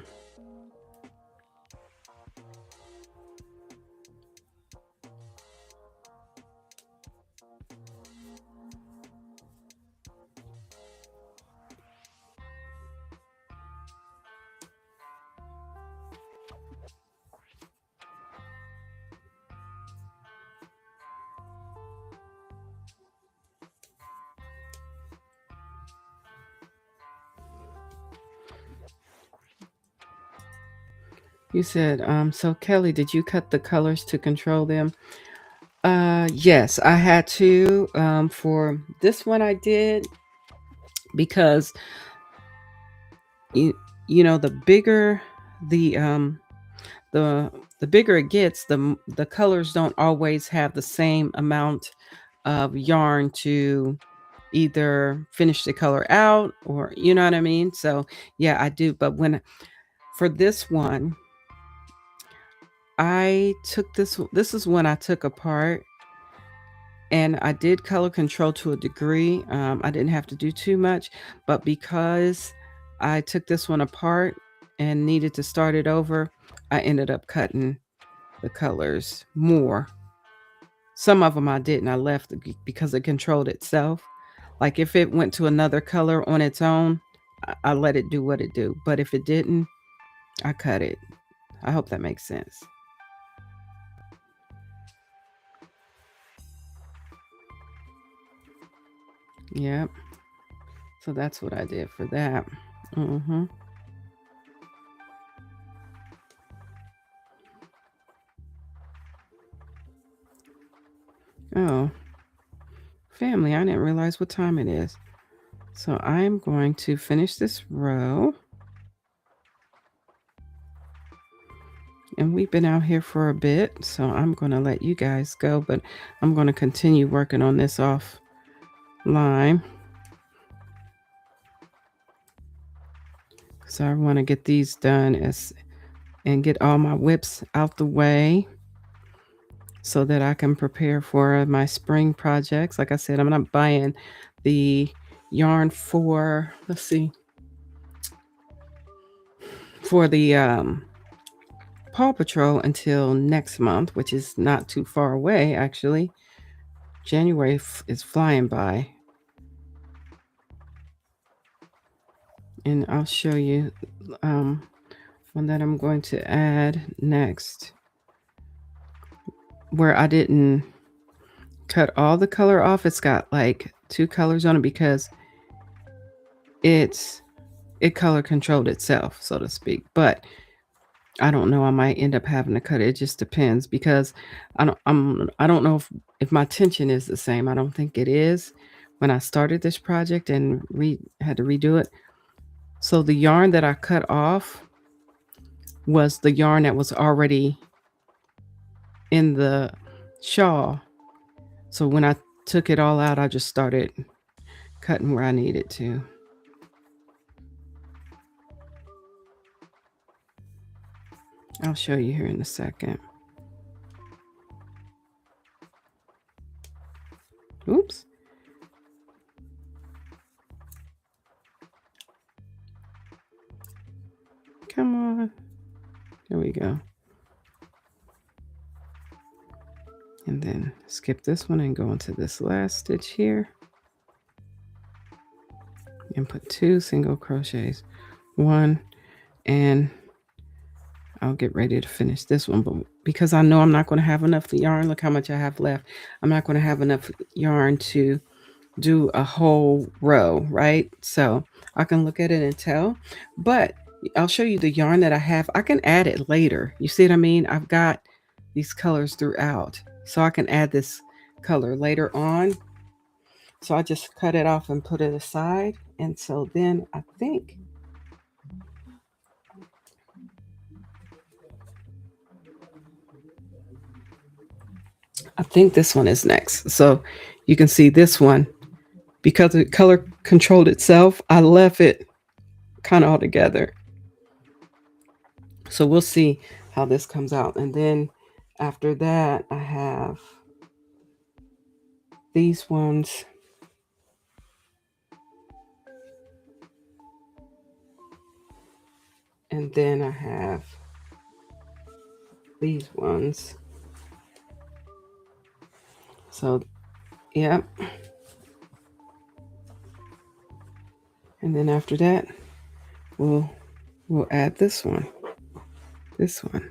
You said, so Kelly, did you cut the colors to control them? Yes, I had to. For this one I did because you you know the bigger the the the bigger it gets, the colors don't always have the same amount of yarn to either finish the color out, or you know what I mean? So yeah, I do. But when for this one, I took this is when I took apart, and I did color control to a degree. I didn't have to do too much, but because I took this one apart and needed to start it over, I ended up cutting the colors more. Some of them I didn't. I left because it controlled itself. Like if it went to another color on its own, I let it do what it do. But if it didn't, I cut it. I hope that makes sense. Yep. So that's what I did for that. Mm-hmm. Oh, family, I didn't realize what time it is. So I'm going to finish this row. And we've been out here for a bit, so I'm going to let you guys go, but I'm going to continue working on this offline. So I want to get these done and get all my whips out the way so that I can prepare for my spring projects. Like I said, I'm not buying the yarn for, let's see, for the Paw Patrol until next month, which is not too far away, actually. January is flying by. And I'll show you one that I'm going to add next, where I didn't cut all the color off. It's got like 2 colors on it because it color controlled itself, so to speak. But I don't know. I might end up having to cut it. It just depends because I don't know if my tension is the same. I don't think it is. When I started this project and had to redo it, so the yarn that I cut off was the yarn that was already in the shawl. So when I took it all out, I just started cutting where I needed to. I'll show you here in a second. Oops. Come on. There we go. And then skip this one and go into this last stitch here. And put 2 single crochets. 1, and I'll get ready to finish this one. But because I know I'm not going to have enough yarn, look how much I have left. I'm not going to have enough yarn to do a whole row, right? So I can look at it and tell. But I'll show you the yarn that I have. I can add it later. You see what I mean? I've got these colors throughout. So I can add this color later on. So I just cut it off and put it aside. And so then I think this one is next. So you can see this one, because the color controlled itself, I left it kind of all together. So we'll see how this comes out. And then after that, I have these ones. And then I have these ones. So, yep. And then after that, we'll add this one. This one.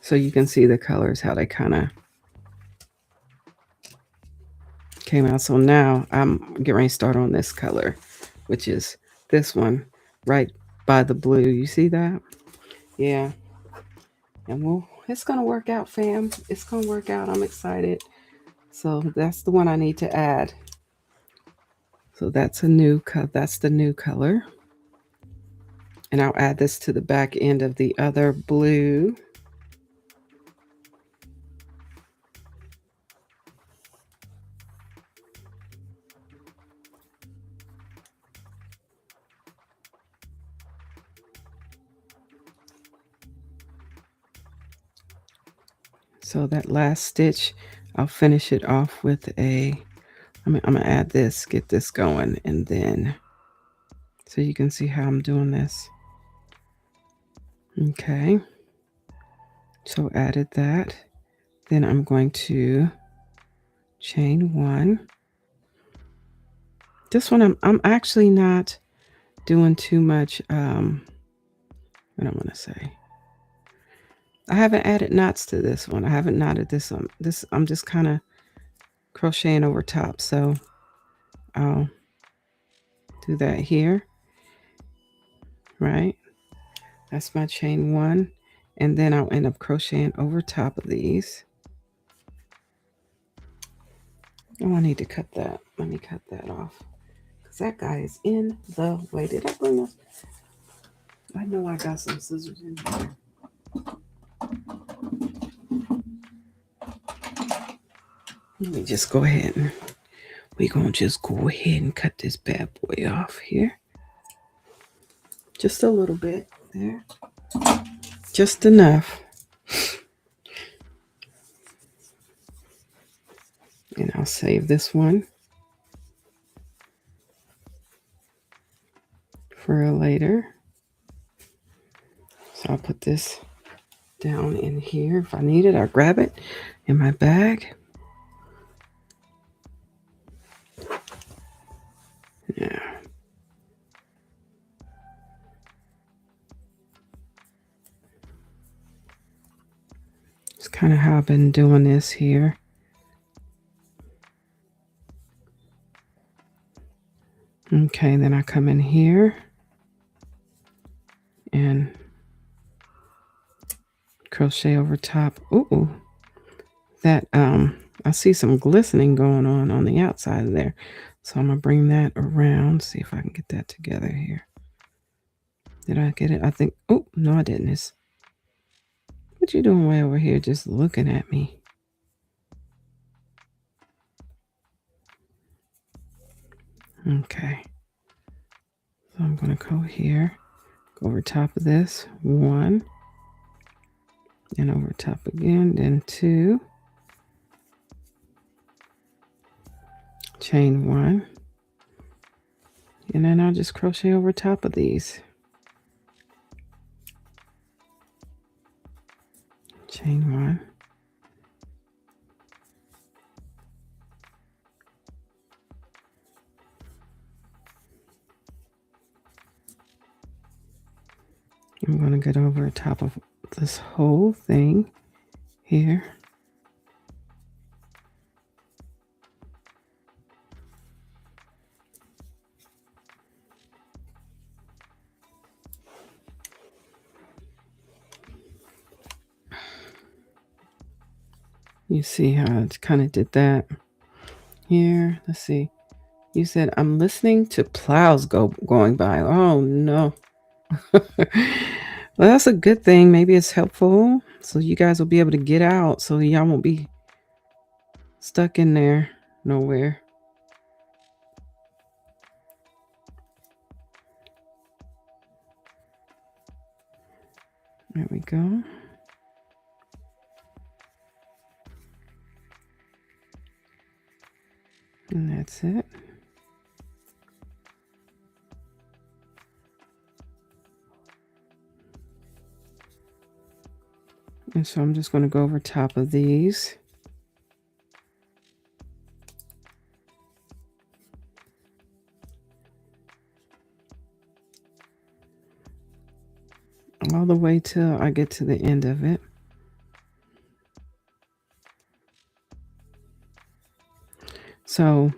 So you can see the colors, how they kind of came out. So now I'm getting ready to start on this color, which is this one right by the blue. You see that? Yeah. And it's going to work out, fam. It's going to work out. I'm excited. So that's the one I need to add. So that's the new color. And I'll add this to the back end of the other blue. So that last stitch, I'll finish it off with I'm gonna add this, get this going, and then, so you can see how I'm doing this. Okay. So added that. Then I'm going to chain 1. This one, I'm actually not doing too much, what I'm gonna say. I haven't added knots to this one. I haven't knotted this one. I'm just kind of crocheting over top. So I'll do that here. Right? That's my chain 1. And then I'll end up crocheting over top of these. Oh, I need to cut that. Let me cut that off. Because that guy is in the way. Did I bring this? I know I got some scissors in here. Let me just go ahead and We're going to just go ahead and cut this bad boy off here. Just a little bit there. Just enough. And I'll save this one for later. So I'll put this down in here. If I need it, I'll grab it in my bag. Yeah. It's kind of how I've been doing this here. Okay, then I come in here and crochet over top. Ooh, that I see some glistening going on the outside of there. So I'm gonna bring that around, see if I can get that together here. Did I get it? I think, oh, no, I didn't. What you doing way over here just looking at me? Okay. So I'm gonna go here, go over top of this, 1, and over top again, then 2. Chain 1. And then I'll just crochet over top of these. Chain 1. I'm going to get over top of this whole thing here. You see how I kind of did that here. Let's see. You said, I'm listening to plows going by. Oh, no. Well, that's a good thing. Maybe it's helpful. So you guys will be able to get out. So y'all won't be stuck in there nowhere. There we go. And that's it. And so I'm just going to go over top of these. All the way till I get to the end of it. So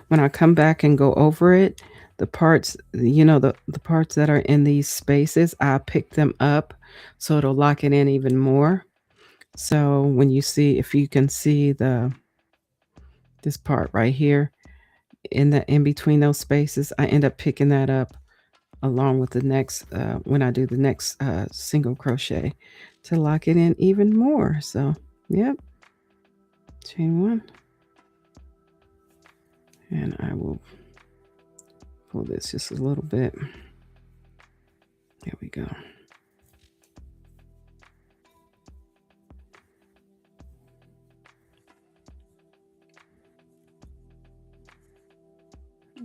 when I come back and go over it, the parts, you know, the parts that are in these spaces, I pick them up so it'll lock it in even more. So when you see, if you can see this part right here in between those spaces, I end up picking that up along with the next, when I do the next single crochet to lock it in even more. So, yep, chain 1. And I will pull this just a little bit. There we go.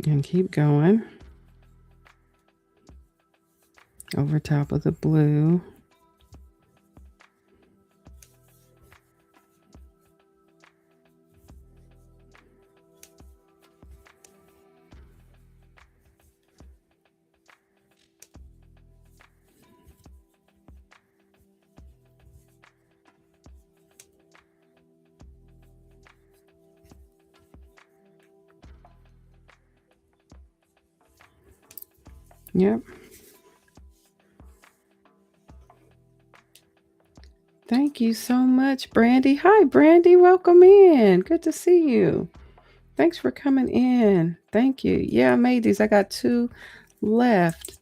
And keep going over top of the blue. Yep. Thank you so much, Brandy. Hi, Brandy. Welcome in. Good to see you. Thanks for coming in. Thank you. Yeah, I made these. I got 2 left.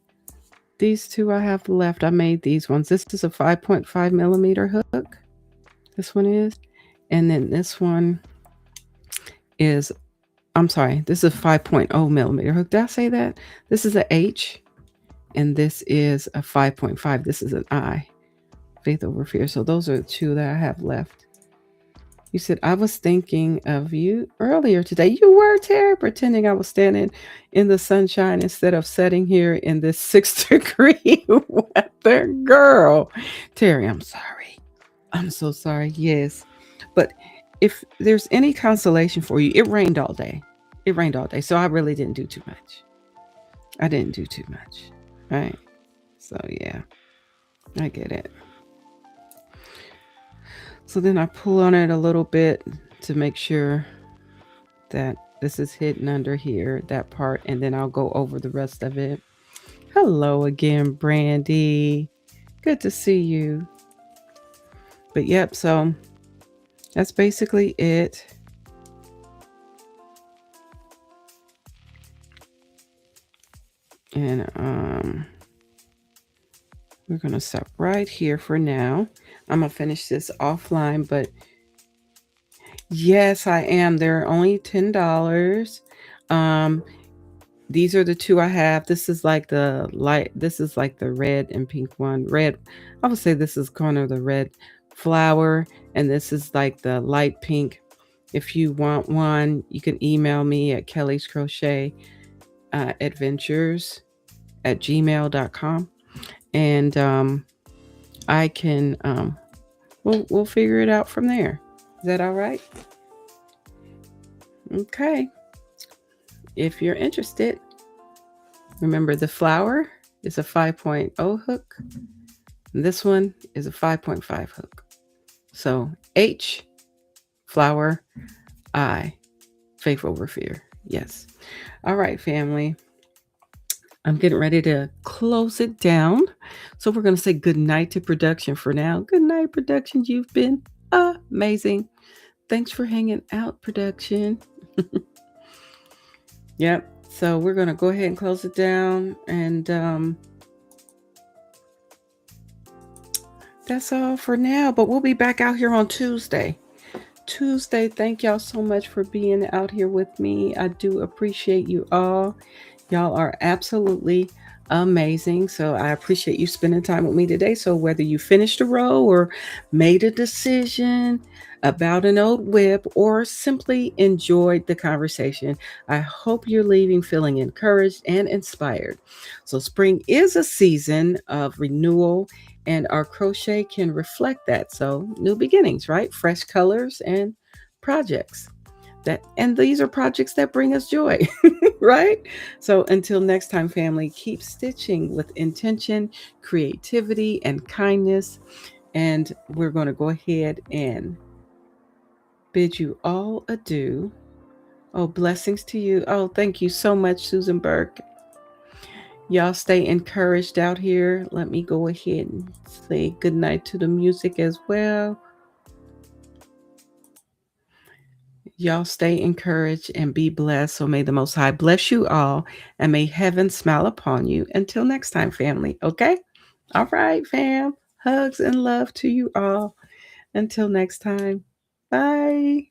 These 2 I have left. I made these ones. This is a 5.5 millimeter hook. This one is. And then this one is, I'm sorry, this is a 5.0 millimeter hook. Did I say that? This is a H, and this is a 5.5. This is an I. Faith over fear. So those are the two that I have left. You said, I was thinking of you earlier today. You were, Terry, pretending I was standing in the sunshine instead of sitting here in this 6 degree weather. Girl, Terry, I'm sorry. I'm so sorry. Yes. But if there's any consolation for you, it rained all day. It rained all day. So I really didn't do too much. I didn't do too much. Right. So, yeah, I get it. So then I pull on it a little bit to make sure that this is hidden under here, that part, and then I'll go over the rest of it. Hello again, Brandy. Good to see you. But yep, so that's basically it. And we're gonna stop right here for now. I'm gonna finish this offline, but yes, I am. They're only $10. These are the two I have. This is like the light, this is like the red and pink one. Red, I would say this is kind of the red flower, and this is like the light pink. If you want one, you can email me at Kelly's Crochet Adventures at gmail.com, and I can we'll figure it out from there. Is that all right? Okay. If you're interested, remember the flower is a 5.0 hook. And this one is a 5.5 hook. So H, flower, I, faith over fear. Yes. All right, family. I'm getting ready to close it down. So we're going to say good night to production for now. Good night, production. You've been amazing. Thanks for hanging out, production. Yep. So we're going to go ahead and close it down. And that's all for now. But we'll be back out here on Tuesday. Thank y'all so much for being out here with me. I do appreciate you all. Y'all are absolutely amazing. So I appreciate you spending time with me today. So whether you finished a row or made a decision about an old whip or simply enjoyed the conversation, I hope you're leaving feeling encouraged and inspired. So spring is a season of renewal, and our crochet can reflect that. So new beginnings, right? Fresh colors and projects. And these are projects that bring us joy, right? So until next time, family, keep stitching with intention, creativity, and kindness. And we're going to go ahead and bid you all adieu. Oh, blessings to you. Oh, thank you so much, Susan Burke. Y'all stay encouraged out here. Let me go ahead and say good night to the music as well. Y'all stay encouraged and be blessed. So may the Most High bless you all, and may heaven smile upon you. Until next time, family. Okay? All right, fam. Hugs and love to you all. Until next time. Bye.